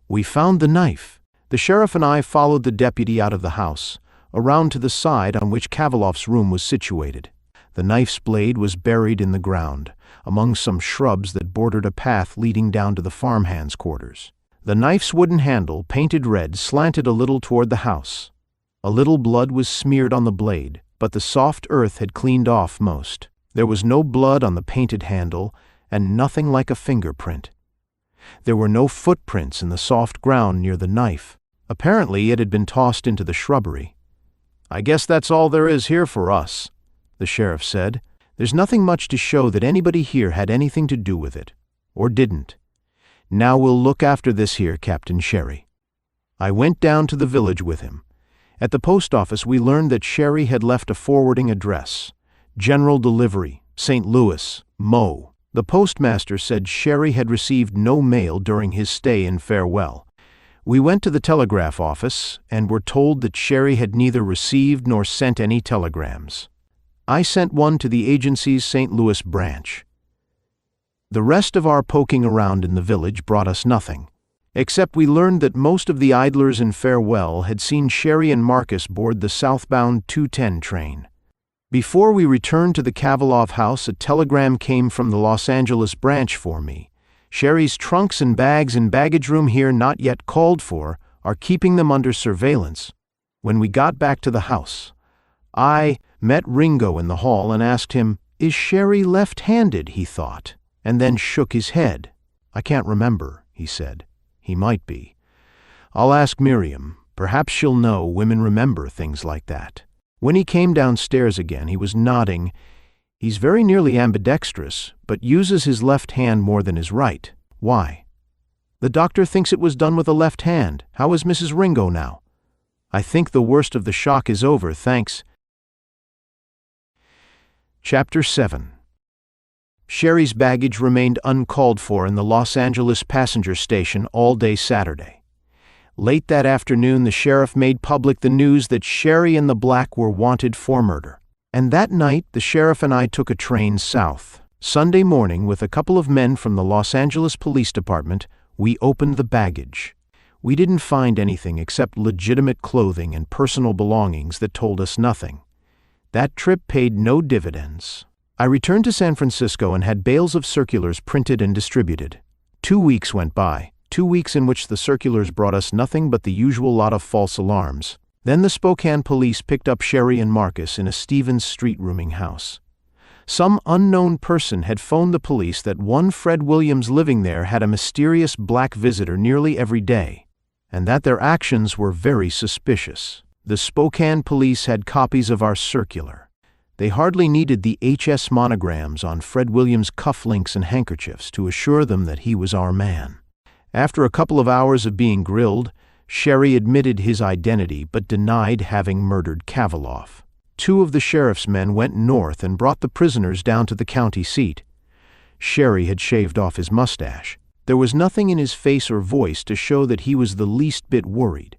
"We found the knife." The sheriff and I followed the deputy out of the house, around to the side on which Kavalov's room was situated. The knife's blade was buried in the ground, among some shrubs that bordered a path leading down to the farmhands' quarters. The knife's wooden handle, painted red, slanted a little toward the house. A little blood was smeared on the blade, but the soft earth had cleaned off most. There was no blood on the painted handle, and nothing like a fingerprint. There were no footprints in the soft ground near the knife. Apparently it had been tossed into the shrubbery. "I guess that's all there is here for us," the sheriff said. "There's nothing much to show that anybody here had anything to do with it, or didn't. Now we'll look after this here, Captain Sherry." I went down to the village with him. At the post office we learned that Sherry had left a forwarding address. General Delivery, St. Louis, Mo. The postmaster said Sherry had received no mail during his stay in Farewell. We went to the telegraph office and were told that Sherry had neither received nor sent any telegrams. I sent one to the agency's St. Louis branch. The rest of our poking around in the village brought us nothing, except we learned that most of the idlers in Farewell had seen Sherry and Marcus board the southbound 2:10 train. Before we returned to the Kavalov house, a telegram came from the Los Angeles branch for me. "Sherry's trunks and bags in baggage room here not yet called for are keeping them under surveillance." When we got back to the house, I met Ringo in the hall and asked him, "Is Sherry left-handed?" he thought, and then shook his head. "I can't remember," he said. "He might be. I'll ask Miriam. Perhaps she'll know. Women remember things like that." When he came downstairs again, he was nodding. "He's very nearly ambidextrous, but uses his left hand more than his right. Why?" "The doctor thinks it was done with a left hand. How is Mrs. Ringo now?" "I think the worst of the shock is over, thanks." Chapter 7. Sherry's baggage remained uncalled for in the Los Angeles passenger station all day Saturday. Late that afternoon, the sheriff made public the news that Sherry and the Black were wanted for murder. And that night, the sheriff and I took a train south. Sunday morning, with a couple of men from the Los Angeles Police Department, we opened the baggage. We didn't find anything except legitimate clothing and personal belongings that told us nothing. That trip paid no dividends. I returned to San Francisco and had bales of circulars printed and distributed. 2 weeks went by, 2 weeks in which the circulars brought us nothing but the usual lot of false alarms. Then the Spokane police picked up Sherry and Marcus in a Stevens Street rooming house. Some unknown person had phoned the police that one Fred Williams living there had a mysterious black visitor nearly every day, and that their actions were very suspicious. The Spokane police had copies of our circular. They hardly needed the HS monograms on Fred Williams' cufflinks and handkerchiefs to assure them that he was our man. After a couple of hours of being grilled, Sherry admitted his identity but denied having murdered Kavalov. 2 of the sheriff's men went north and brought the prisoners down to the county seat. Sherry had shaved off his mustache. There was nothing in his face or voice to show that he was the least bit worried.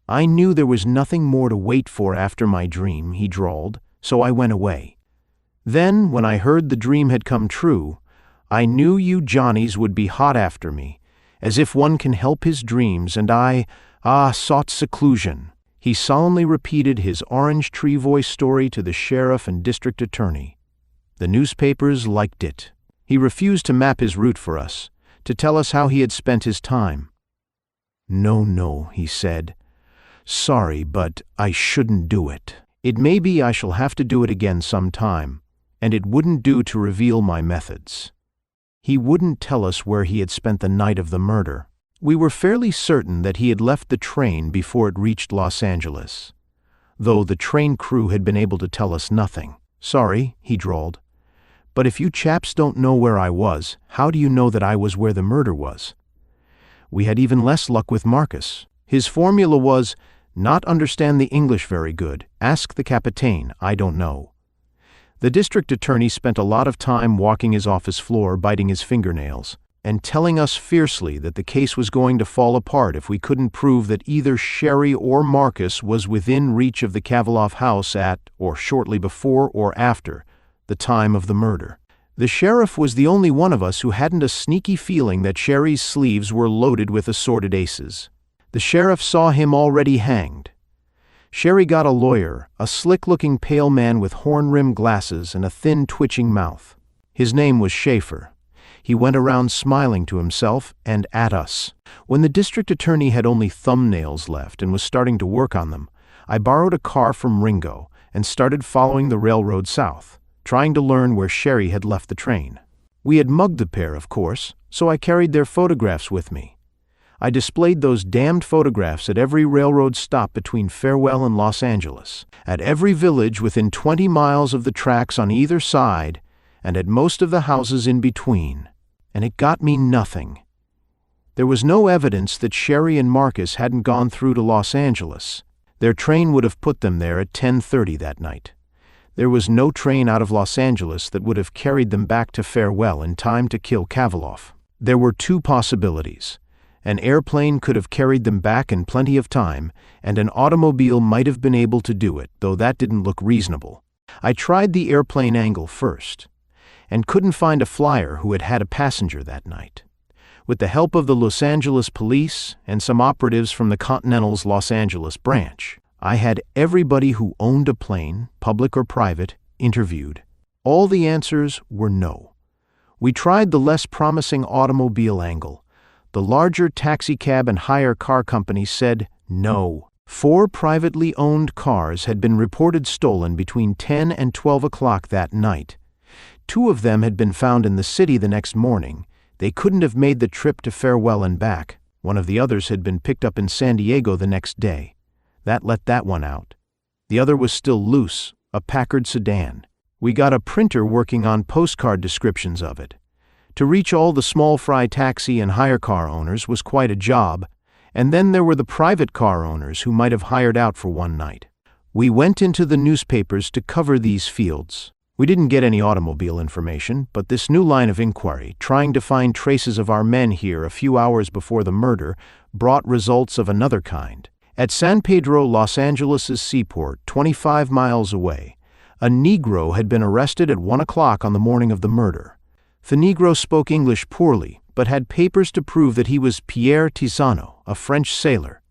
I knew there was nothing more to wait for after my dream, he drawled, so I went away. Then, when I heard the dream had come true, I knew you Johnnies would be hot after me, as if one can help his dreams, and I sought seclusion. He solemnly repeated his orange tree voice story to the sheriff and district attorney. The newspapers liked it. He refused to map his route for us, to tell us how he had spent his time. No, he said. Sorry, but I shouldn't do it. It may be I shall have to do it again sometime, and it wouldn't do to reveal my methods. He wouldn't tell us where he had spent the night of the murder. We were fairly certain that he had left the train before it reached Los Angeles, though the train crew had been able to tell us nothing. Sorry, he drawled, but if you chaps don't know where I was, how do you know that I was where the murder was? We had even less luck with Marcus. His formula was, not understand the English very good, ask the Capitaine, I don't know. The district attorney spent a lot of time walking his office floor, biting his fingernails, and telling us fiercely that the case was going to fall apart if we couldn't prove that either Sherry or Marcus was within reach of the Kavalov house at, or shortly before or after, the time of the murder. The sheriff was the only one of us who hadn't a sneaky feeling that Sherry's sleeves were loaded with assorted aces. The sheriff saw him already hanged. Sherry got a lawyer, a slick-looking pale man with horn-rimmed glasses and a thin, twitching mouth. His name was Schaefer. He went around smiling to himself and at us. When the district attorney had only thumbnails left and was starting to work on them, I borrowed a car from Ringo and started following the railroad south, trying to learn where Sherry had left the train. We had mugged the pair, of course, so I carried their photographs with me. I displayed those damned photographs at every railroad stop between Farewell and Los Angeles, at every village within 20 miles of the tracks on either side, and at most of the houses in between. And it got me nothing. There was no evidence that Sherry and Marcus hadn't gone through to Los Angeles. Their train would have put them there at 10:30 that night. There was no train out of Los Angeles that would have carried them back to Farewell in time to kill Kavalov. There were 2 possibilities. An airplane could have carried them back in plenty of time, and an automobile might have been able to do it, though that didn't look reasonable. I tried the airplane angle first, and couldn't find a flyer who had had a passenger that night. With the help of the Los Angeles police and some operatives from the Continental's Los Angeles branch, I had everybody who owned a plane, public or private, interviewed. All the answers were no. We tried the less promising automobile angle. The larger taxicab and hire car companies said no. 4 privately owned cars had been reported stolen between 10 and 12 o'clock that night. 2 of them had been found in the city the next morning. They couldn't have made the trip to Farewell and back. One of the others had been picked up in San Diego the next day. That let that one out. The other was still loose, a Packard sedan. We got a printer working on postcard descriptions of it. To reach all the small fry taxi and hire car owners was quite a job, and then there were the private car owners who might have hired out for one night. We went into the newspapers to cover these fields. We didn't get any automobile information, but this new line of inquiry, trying to find traces of our men here a few hours before the murder, brought results of another kind. At San Pedro, Los Angeles' seaport, 25 miles away, a Negro had been arrested at 1 o'clock on the morning of the murder. The Negro spoke English poorly, but had papers to prove that he was Pierre Tisano, a French sailor.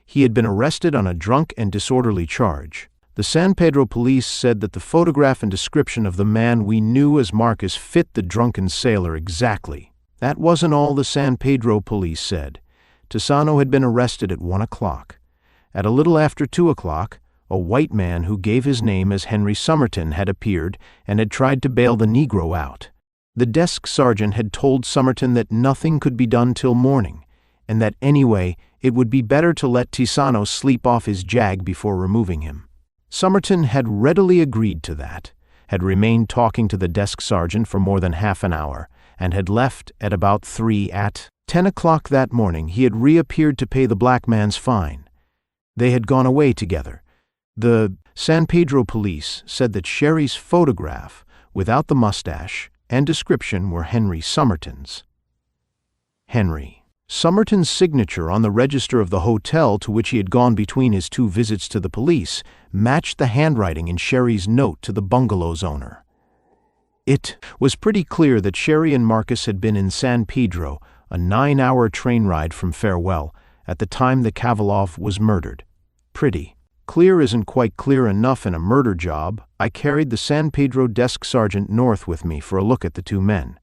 He had been arrested on a drunk and disorderly charge. The San Pedro police said that the photograph and description of the man we knew as Marcus fit the drunken sailor exactly. That wasn't all the San Pedro police said. Tisano had been arrested at 1 o'clock. At a little after 2 o'clock, a white man who gave his name as Henry Somerton had appeared and had tried to bail the Negro out. The desk sergeant had told Somerton that nothing could be done till morning, and that anyway it would be better to let Tisano sleep off his jag before removing him. Somerton had readily agreed to that, had remained talking to the desk sergeant for more than half an hour, and had left at about 3. At 10 o'clock that morning he had reappeared to pay the black man's fine. They had gone away together. The San Pedro police said that Sherry's photograph, without the mustache, and description were Henry Somerton's. Henry Somerton's signature on the register of the hotel to which he had gone between his 2 visits to the police matched the handwriting in Sherry's note to the bungalow's owner. It was pretty clear that Sherry and Marcus had been in San Pedro, a 9-hour train ride from Farewell, at the time that Kavalov was murdered. Pretty clear isn't quite clear enough in a murder job. I carried the San Pedro desk sergeant north with me for a look at the 2 men.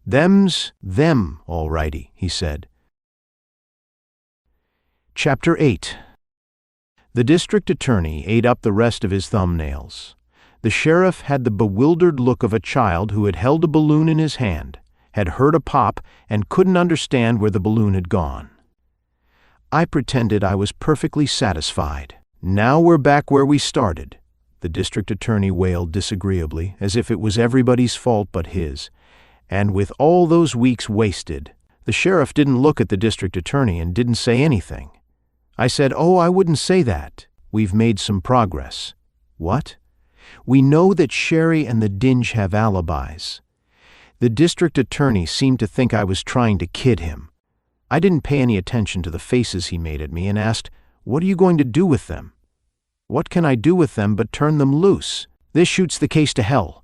"Them's them, all righty," he said. Chapter 8. The district attorney ate up the rest of his thumbnails. The sheriff had the bewildered look of a child who had held a balloon in his hand, had heard a pop, and couldn't understand where the balloon had gone. I pretended I was perfectly satisfied. "Now we're back where we started," the district attorney wailed disagreeably, as if it was everybody's fault but his. And with all those weeks wasted. The sheriff didn't look at the district attorney and didn't say anything. I said, "Oh, I wouldn't say that. We've made some progress." "What?" "We know that Sherry and the Dinge have alibis." The district attorney seemed to think I was trying to kid him. I didn't pay any attention to the faces he made at me and asked, "What are you going to do with them?" "What can I do with them but turn them loose? This shoots the case to hell."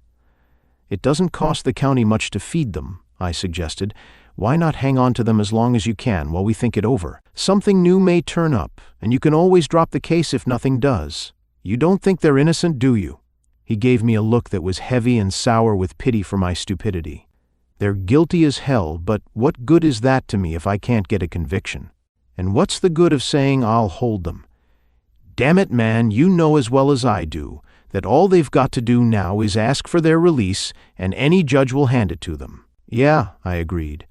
"It doesn't cost the county much to feed them," I suggested. "Why not hang on to them as long as you can while we think it over? Something new may turn up, and you can always drop the case if nothing does. You don't think they're innocent, do you?" He gave me a look that was heavy and sour with pity for my stupidity. "They're guilty as hell, but what good is that to me if I can't get a conviction? And what's the good of saying I'll hold them? Damn it, man, you know as well as I do that all they've got to do now is ask for their release, and any judge will hand it to them." "Yeah," I agreed.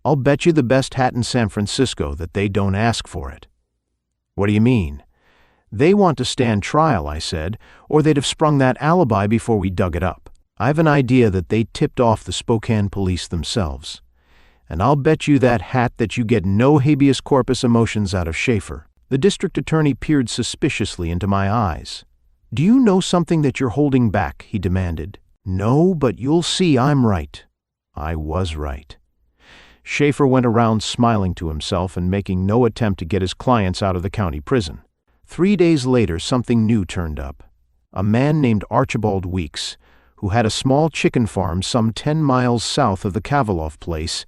"I'll bet you the best hat in San Francisco that they don't ask for it." "What do you mean?" "They want to stand trial," I said, "or they'd have sprung that alibi before we dug it up. I've an idea that they tipped off the Spokane police themselves. And I'll bet you that hat that you get no habeas corpus emotions out of Schaefer." The district attorney peered suspiciously into my eyes. "Do you know something that you're holding back?" he demanded. "No, but you'll see I'm right." I was right. Schaefer went around smiling to himself and making no attempt to get his clients out of the county prison. 3 days later, something new turned up. A man named Archibald Weeks, who had a small chicken farm some 10 miles south of the Kavalov place,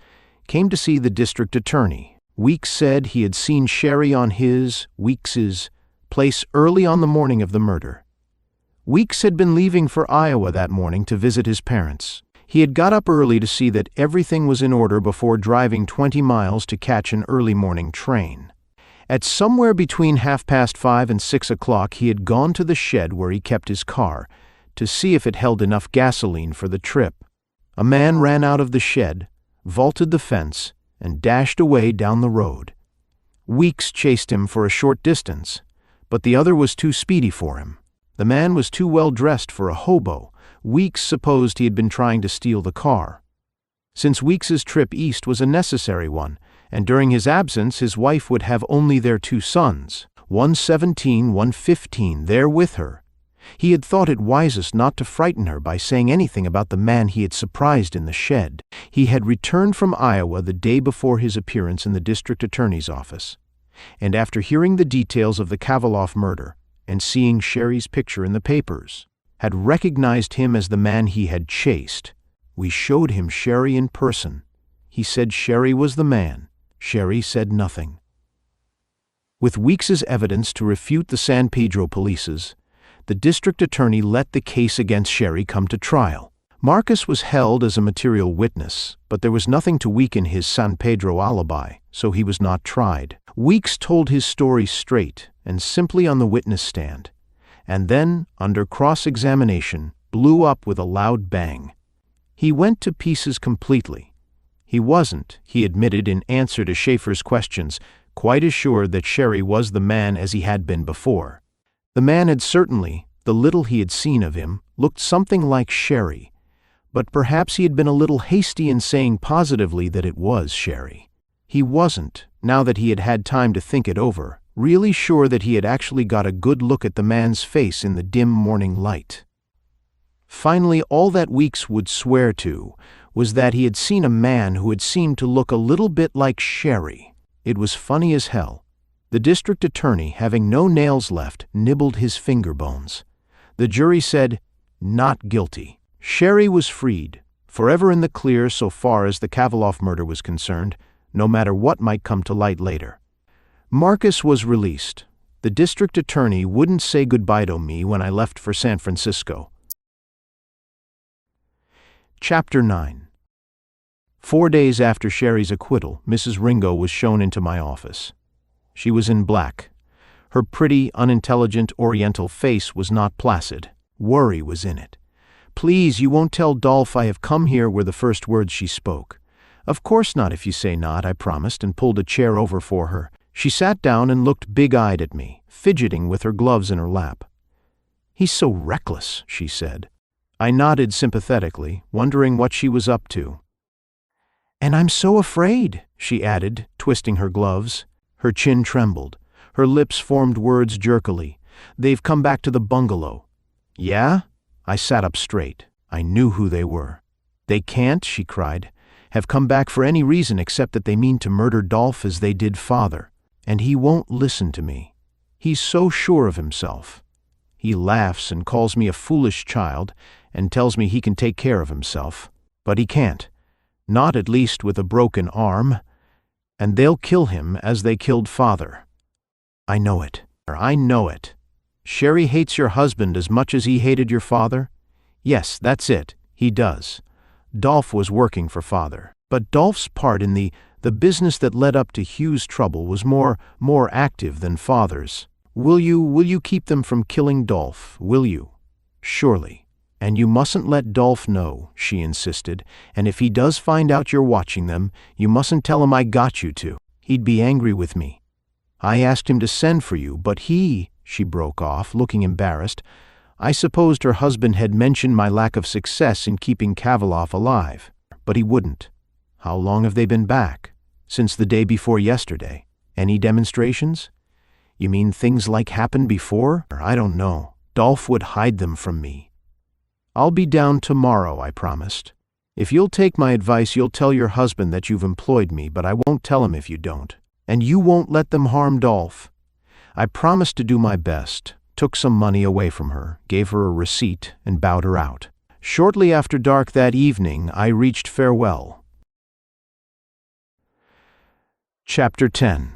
came to see the district attorney. Weeks said he had seen Sherry on Weeks's, place early on the morning of the murder. Weeks had been leaving for Iowa that morning to visit his parents. He had got up early to see that everything was in order before driving 20 miles to catch an early morning train. At somewhere between 5:30 and 6 o'clock he had gone to the shed where he kept his car to see if it held enough gasoline for the trip. A man ran out of the shed, vaulted the fence, and dashed away down the road. Weeks chased him for a short distance, but the other was too speedy for him. The man was too well dressed for a hobo. Weeks supposed he had been trying to steal the car. Since Weeks's trip east was a necessary one, and during his absence his wife would have only their 2 sons, one 17, one 15, there with her, He had thought it wisest not to frighten her by saying anything about the man he had surprised in the shed. He had returned from Iowa the day before his appearance in the district attorney's office, and after hearing the details of the Kavalov murder and seeing Sherry's picture in the papers, had recognized him as the man he had chased. We showed him Sherry in person. He said Sherry was the man. Sherry said nothing. With Weeks's evidence to refute the San Pedro police's, the district attorney let the case against Sherry come to trial. Marcus was held as a material witness, but there was nothing to weaken his San Pedro alibi, so he was not tried. Weeks told his story straight and simply on the witness stand, and then, under cross-examination, blew up with a loud bang. He went to pieces completely. He wasn't, he admitted in answer to Schaefer's questions, quite as sure that Sherry was the man as he had been before. The man had certainly, the little he had seen of him, looked something like Sherry, but perhaps he had been a little hasty in saying positively that it was Sherry. He wasn't, now that he had had time to think it over, really sure that he had actually got a good look at the man's face in the dim morning light. Finally, all that Weeks would swear to was that he had seen a man who had seemed to look a little bit like Sherry. It was funny as hell. The district attorney, having no nails left, nibbled his finger bones. The jury said, "Not guilty." Sherry was freed, forever in the clear so far as the Kavalov murder was concerned, no matter what might come to light later. Marcus was released. The district attorney wouldn't say goodbye to me when I left for San Francisco. Chapter 9. 4 days after Sherry's acquittal, Mrs. Ringo was shown into my office. She was in black. Her pretty, unintelligent Oriental face was not placid. Worry was in it. "Please, you won't tell Dolph I have come here," were the first words she spoke. "Of course not, if you say not," I promised, and pulled a chair over for her. She sat down and looked big-eyed at me, fidgeting with her gloves in her lap. "He's so reckless," she said. I nodded sympathetically, wondering what she was up to. "And I'm so afraid," she added, twisting her gloves. Her chin trembled. Her lips formed words jerkily. "They've come back to the bungalow." "Yeah?" I sat up straight. I knew who they were. "They can't," she cried, "have come back for any reason except that they mean to murder Dolph as they did Father. And he won't listen to me. He's so sure of himself. He laughs and calls me a foolish child and tells me he can take care of himself. But he can't. Not at least with a broken arm. And they'll kill him as they killed Father." "I know it. I know it. Sherry hates your husband as much as he hated your father?" "Yes, that's it. He does. Dolph was working for Father. But Dolph's part in the business that led up to Hugh's trouble was more active than Father's. Will you keep them from killing Dolph, will you?" "Surely. And you mustn't let Dolph know," she insisted, "and if he does find out you're watching them, you mustn't tell him I got you to. He'd be angry with me. I asked him to send for you, but she broke off, looking embarrassed. I supposed her husband had mentioned my lack of success in keeping Kavalov alive, but he wouldn't. How long have they been back? Since the day before yesterday. Any demonstrations? You mean things like happened before? I don't know. Dolph would hide them from me." "I'll be down tomorrow," I promised. "If you'll take my advice, you'll tell your husband that you've employed me, but I won't tell him if you don't. And you won't let them harm Dolph." I promised to do my best, took some money away from her, gave her a receipt, and bowed her out. Shortly after dark that evening, I reached Farewell. Chapter 10.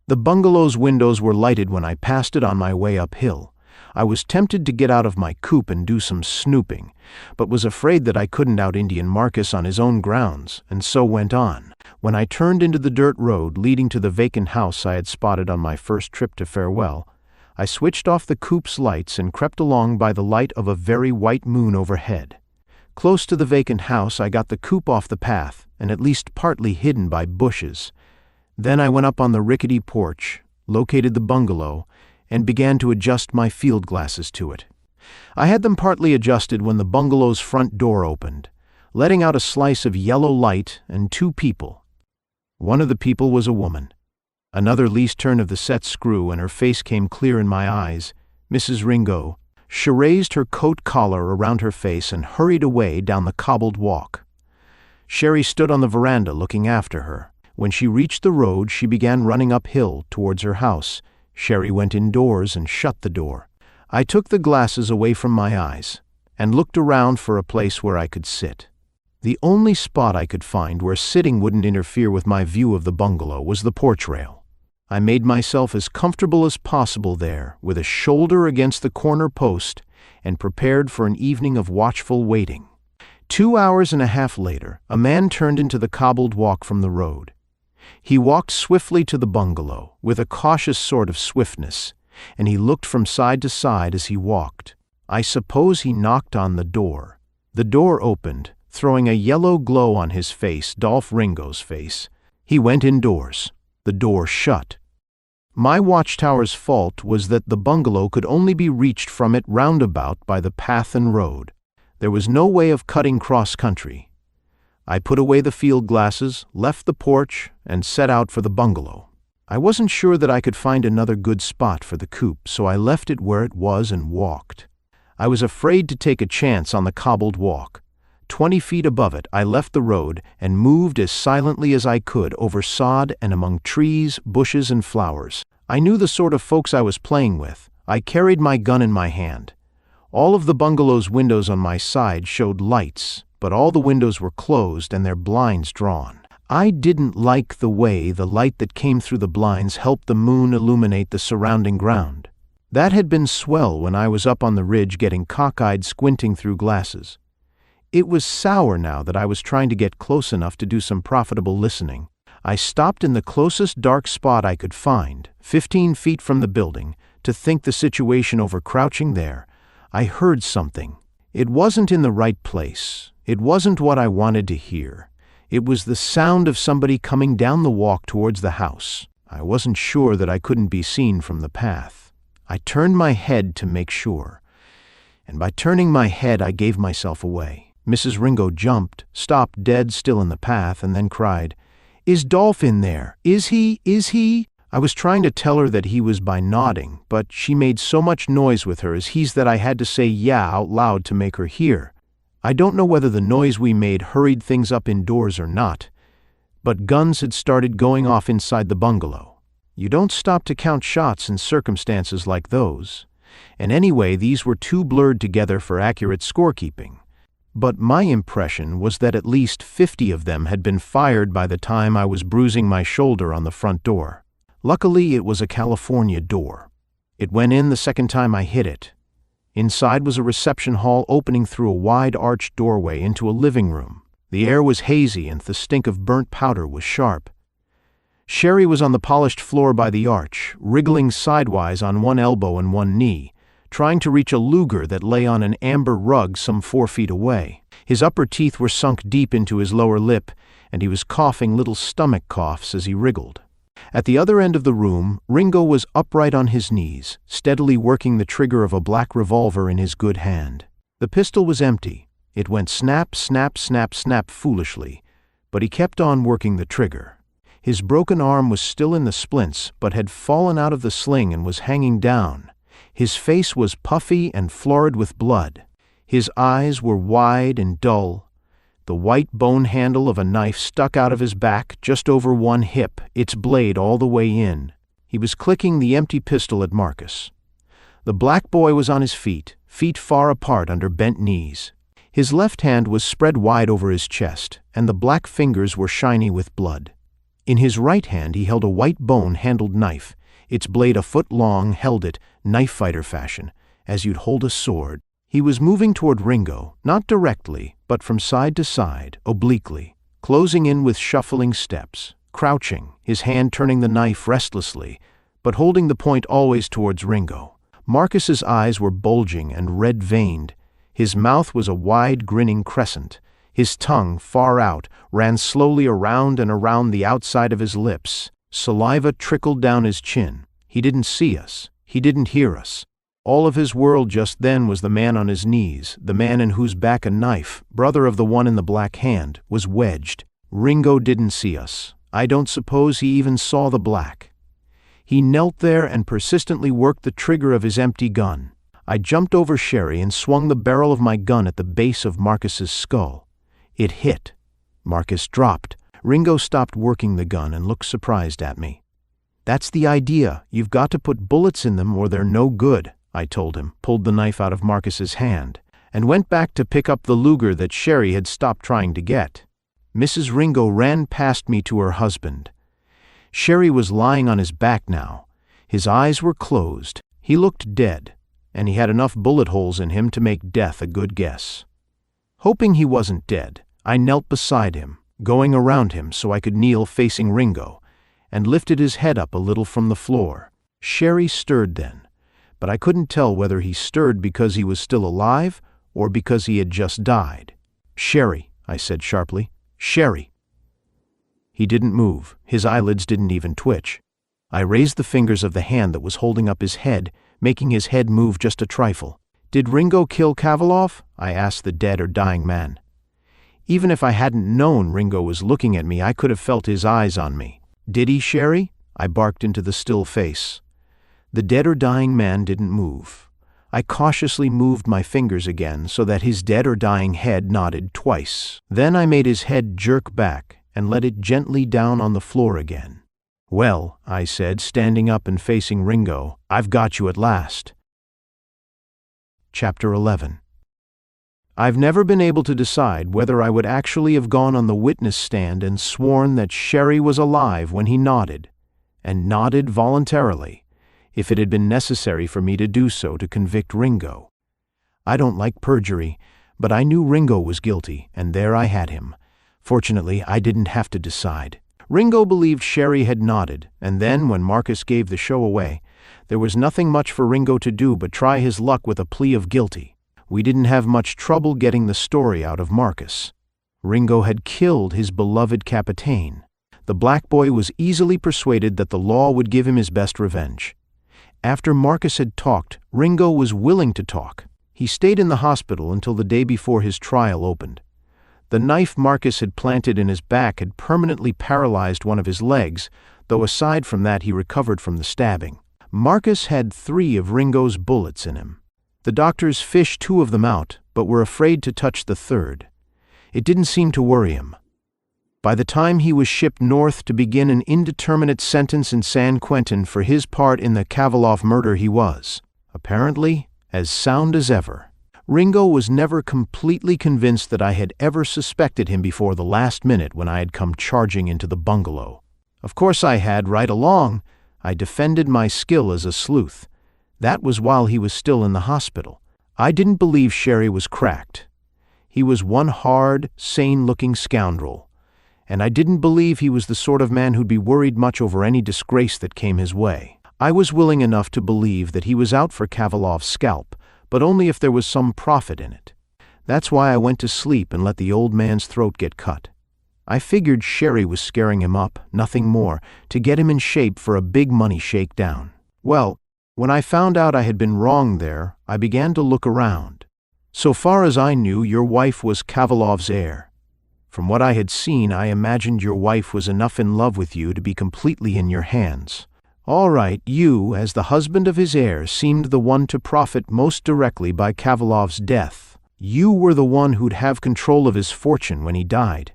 The bungalow's windows were lighted when I passed it on my way uphill. I was tempted to get out of my coupe and do some snooping, but was afraid that I couldn't out-Indian Marcus on his own grounds, and so went on. When I turned into the dirt road leading to the vacant house I had spotted on my first trip to Farewell, I switched off the coupe's lights and crept along by the light of a very white moon overhead. Close to the vacant house, I got the coupe off the path and at least partly hidden by bushes. Then I went up on the rickety porch, located the bungalow, and began to adjust my field glasses to it. I had them partly adjusted when the bungalow's front door opened, letting out a slice of yellow light and 2 people. One of the people was a woman. Another least turn of the set screw and her face came clear in my eyes. "Mrs. Ringo," She raised her coat collar around her face and hurried away down the cobbled walk. Sherry stood on the veranda looking after her. When she reached the road, she began running uphill towards her house. Sherry went indoors and shut the door. I took the glasses away from my eyes and looked around for a place where I could sit. The only spot I could find where sitting wouldn't interfere with my view of the bungalow was the porch rail. I made myself as comfortable as possible there, with a shoulder against the corner post, and prepared for an evening of watchful waiting. 2 hours and a half later, a man turned into the cobbled walk from the road. He walked swiftly to the bungalow, with a cautious sort of swiftness, and he looked from side to side as he walked. I suppose he knocked on the door. The door opened, throwing a yellow glow on his face, Dolph Ringo's face. He went indoors. The door shut. My watchtower's fault was that the bungalow could only be reached from it roundabout by the path and road. There was no way of cutting cross-country. I put away the field glasses, left the porch, and set out for the bungalow. I wasn't sure that I could find another good spot for the coop, so I left it where it was and walked. I was afraid to take a chance on the cobbled walk. 20 feet above it, I left the road and moved as silently as I could over sod and among trees, bushes, and flowers. I knew the sort of folks I was playing with. I carried my gun in my hand. All of the bungalow's windows on my side showed lights, but all the windows were closed and their blinds drawn. I didn't like the way the light that came through the blinds helped the moon illuminate the surrounding ground. That had been swell when I was up on the ridge getting cockeyed squinting through glasses. It was sour now that I was trying to get close enough to do some profitable listening. I stopped in the closest dark spot I could find, 15 feet from the building, to think the situation over. Crouching there, I heard something. It wasn't in the right place. It wasn't what I wanted to hear. It was the sound of somebody coming down the walk towards the house. I wasn't sure that I couldn't be seen from the path. I turned my head to make sure, and by turning my head I gave myself away. Mrs. Ringo jumped, stopped dead still in the path, and then cried, "Is Dolph in there? Is he? Is he?" I was trying to tell her that he was by nodding, but she made so much noise with her as he's that I had to say "yeah" out loud to make her hear. I don't know whether the noise we made hurried things up indoors or not, but guns had started going off inside the bungalow. You don't stop to count shots in circumstances like those, and anyway these were too blurred together for accurate scorekeeping. But my impression was that at least 50 of them had been fired by the time I was bruising my shoulder on the front door. Luckily, it was a California door. It went in the second time I hit it. Inside was a reception hall opening through a wide arched doorway into a living room. The air was hazy and the stink of burnt powder was sharp. Sherry was on the polished floor by the arch, wriggling sidewise on one elbow and one knee, trying to reach a Luger that lay on an amber rug some 4 feet away. His upper teeth were sunk deep into his lower lip, and he was coughing little stomach coughs as he wriggled. At the other end of the room, Ringo was upright on his knees, steadily working the trigger of a black revolver in his good hand. The pistol was empty. It went snap, snap, snap, snap foolishly, but he kept on working the trigger. His broken arm was still in the splints, but had fallen out of the sling and was hanging down. His face was puffy and florid with blood. His eyes were wide and dull. The white bone handle of a knife stuck out of his back just over one hip, its blade all the way in. He was clicking the empty pistol at Marcus. The black boy was on his feet far apart under bent knees. His left hand was spread wide over his chest, and the black fingers were shiny with blood. In his right hand he held a white bone-handled knife. Its blade a foot long held it, knife-fighter fashion, as you'd hold a sword. He was moving toward Ringo, not directly, but from side to side, obliquely, closing in with shuffling steps, crouching, his hand turning the knife restlessly, but holding the point always towards Ringo. Marcus's eyes were bulging and red-veined. His mouth was a wide, grinning crescent. His tongue, far out, ran slowly around and around the outside of his lips. Saliva trickled down his chin. He didn't see us. He didn't hear us. All of his world just then was the man on his knees, the man in whose back a knife, brother of the one in the black hand, was wedged. Ringo didn't see us. I don't suppose he even saw the black. He knelt there and persistently worked the trigger of his empty gun. I jumped over Sherry and swung the barrel of my gun at the base of Marcus's skull. It hit. Marcus dropped. Ringo stopped working the gun and looked surprised at me. "That's the idea. You've got to put bullets in them or they're no good," I told him, pulled the knife out of Marcus's hand, and went back to pick up the Luger that Sherry had stopped trying to get. Mrs. Ringo ran past me to her husband. Sherry was lying on his back now. His eyes were closed. He looked dead, and he had enough bullet holes in him to make death a good guess. Hoping he wasn't dead, I knelt beside him, going around him so I could kneel facing Ringo, and lifted his head up a little from the floor. Sherry stirred then, but I couldn't tell whether he stirred because he was still alive or because he had just died. "Sherry," I said sharply. "Sherry." He didn't move. His eyelids didn't even twitch. I raised the fingers of the hand that was holding up his head, making his head move just a trifle. "Did Ringo kill Kavalov?" I asked the dead or dying man. Even if I hadn't known Ringo was looking at me, I could have felt his eyes on me. "Did he, Sherry?" I barked into the still face. The dead or dying man didn't move. I cautiously moved my fingers again so that his dead or dying head nodded twice. Then I made his head jerk back and let it gently down on the floor again. "Well," I said, standing up and facing Ringo, "I've got you at last." Chapter 11. I've never been able to decide whether I would actually have gone on the witness stand and sworn that Sherry was alive when he nodded, and nodded voluntarily, if it had been necessary for me to do so to convict Ringo. I don't like perjury, but I knew Ringo was guilty, and there I had him. Fortunately, I didn't have to decide. Ringo believed Sherry had nodded, and then, when Marcus gave the show away, there was nothing much for Ringo to do but try his luck with a plea of guilty. We didn't have much trouble getting the story out of Marcus. Ringo had killed his beloved Capitaine. The black boy was easily persuaded that the law would give him his best revenge. After Marcus had talked, Ringo was willing to talk. He stayed in the hospital until the day before his trial opened. The knife Marcus had planted in his back had permanently paralyzed one of his legs, though aside from that he recovered from the stabbing. Marcus had 3 of Ringo's bullets in him. The doctors fished 2 of them out, but were afraid to touch the 3rd. It didn't seem to worry him. By the time he was shipped north to begin an indeterminate sentence in San Quentin for his part in the Kavalov murder, he was, apparently, as sound as ever. Ringo was never completely convinced that I had ever suspected him before the last minute when I had come charging into the bungalow. Of course I had, right along. I defended my skill as a sleuth. That was while he was still in the hospital. I didn't believe Sherry was cracked. He was one hard, sane-looking scoundrel, and I didn't believe he was the sort of man who'd be worried much over any disgrace that came his way. I was willing enough to believe that he was out for Kavalov's scalp, but only if there was some profit in it. That's why I went to sleep and let the old man's throat get cut. I figured Sherry was scaring him up, nothing more, to get him in shape for a big money shakedown. Well, when I found out I had been wrong there, I began to look around. So far as I knew, your wife was Kavalov's heir. From what I had seen, I imagined your wife was enough in love with you to be completely in your hands. All right, you, as the husband of his heir, seemed the one to profit most directly by Kavalov's death. You were the one who'd have control of his fortune when he died.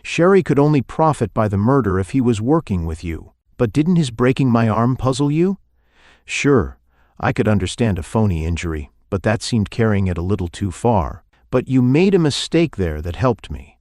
Sherry could only profit by the murder if he was working with you. But didn't his breaking my arm puzzle you? Sure, I could understand a phony injury, but that seemed carrying it a little too far. But you made a mistake there that helped me.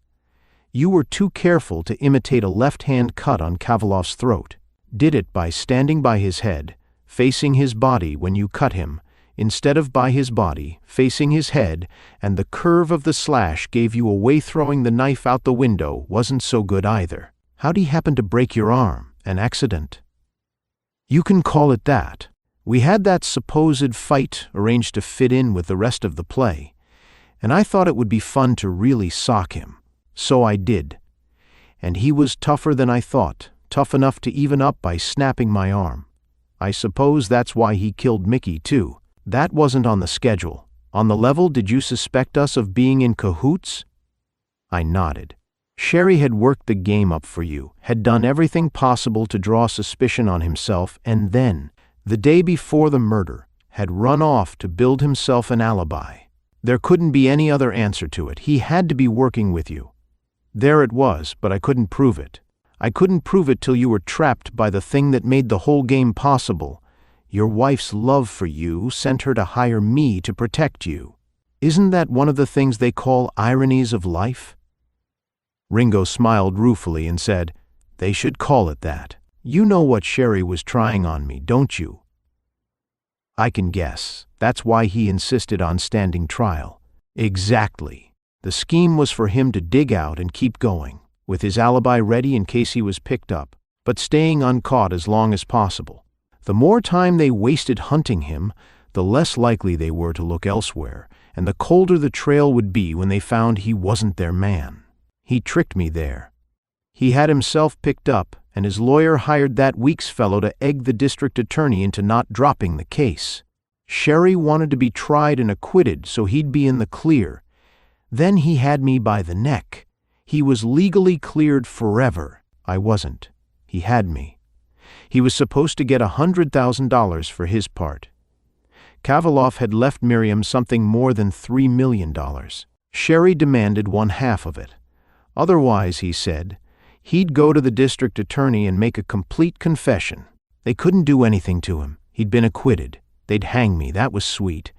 You were too careful to imitate a left-hand cut on Kavalov's throat. Did it by standing by his head, facing his body when you cut him, instead of by his body, facing his head, and the curve of the slash gave you away. Throwing the knife out the window wasn't so good either. How'd he happen to break your arm? An accident? You can call it that. We had that supposed fight arranged to fit in with the rest of the play, and I thought it would be fun to really sock him. So I did. And he was tougher than I thought, tough enough to even up by snapping my arm. I suppose that's why he killed Mickey, too. That wasn't on the schedule. On the level, did you suspect us of being in cahoots? I nodded. Sherry had worked the game up for you, had done everything possible to draw suspicion on himself, and then, the day before the murder, had run off to build himself an alibi. There couldn't be any other answer to it. He had to be working with you. There it was, but I couldn't prove it. I couldn't prove it till you were trapped by the thing that made the whole game possible. Your wife's love for you sent her to hire me to protect you. Isn't that one of the things they call ironies of life?" Ringo smiled ruefully and said, "They should call it that. You know what Sherry was trying on me, don't you?" "I can guess. That's why he insisted on standing trial." "Exactly. The scheme was for him to dig out and keep going, with his alibi ready in case he was picked up, but staying uncaught as long as possible. The more time they wasted hunting him, the less likely they were to look elsewhere, and the colder the trail would be when they found he wasn't their man. He tricked me there. He had himself picked up, and his lawyer hired that Weeks fellow to egg the district attorney into not dropping the case. Sherry wanted to be tried and acquitted so he'd be in the clear. Then he had me by the neck. He was legally cleared forever. I wasn't. He had me. He was supposed to get $100,000 for his part. Kavalov had left Miriam something more than $3 million. Sherry demanded 1/2 of it. Otherwise, he said, he'd go to the district attorney and make a complete confession. They couldn't do anything to him. He'd been acquitted. They'd hang me. That was sweet.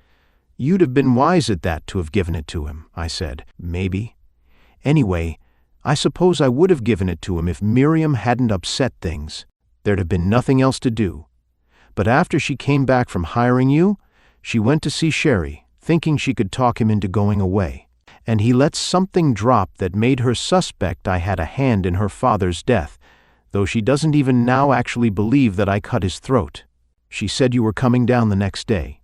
"You'd have been wise at that to have given it to him," I said. "Maybe. Anyway, I suppose I would have given it to him if Miriam hadn't upset things. There'd have been nothing else to do. But after she came back from hiring you, she went to see Sherry, thinking she could talk him into going away. And he let something drop that made her suspect I had a hand in her father's death, though she doesn't even now actually believe that I cut his throat. She said you were coming down the next day.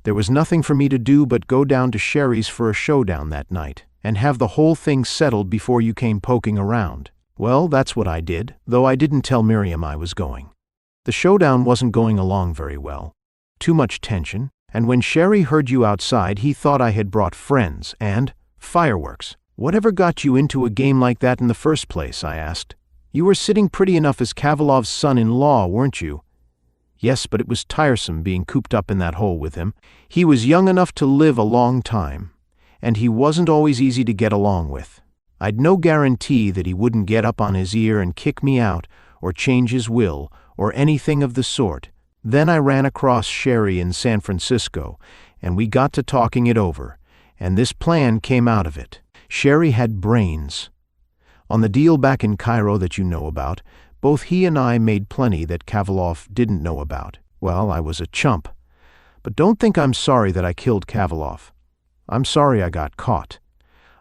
There was nothing for me to do but go down to Sherry's for a showdown that night, and have the whole thing settled before you came poking around. Well, that's what I did, though I didn't tell Miriam I was going. The showdown wasn't going along very well. Too much tension, and when Sherry heard you outside, he thought I had brought friends and fireworks. Whatever got you into a game like that in the first place, I asked. You were sitting pretty enough as Kavalov's son-in-law, weren't you? Yes, but it was tiresome being cooped up in that hole with him. He was young enough to live a long time, and he wasn't always easy to get along with. I'd no guarantee that he wouldn't get up on his ear and kick me out, or change his will, or anything of the sort. Then I ran across Sherry in San Francisco, and we got to talking it over, and this plan came out of it. Sherry had brains. On the deal back in Cairo that you know about, both he and I made plenty that Kavalov didn't know about. Well, I was a chump. But don't think I'm sorry that I killed Kavalov. I'm sorry I got caught.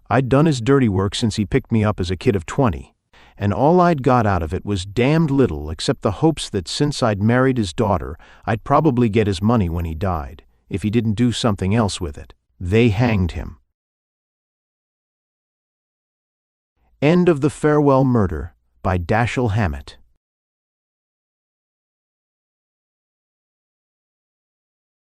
I'd done his dirty work since he picked me up as a kid of 20, and all I'd got out of it was damned little except the hopes that since I'd married his daughter, I'd probably get his money when he died, if he didn't do something else with it. They hanged him. End of The Farewell Murder by Dashiell Hammett.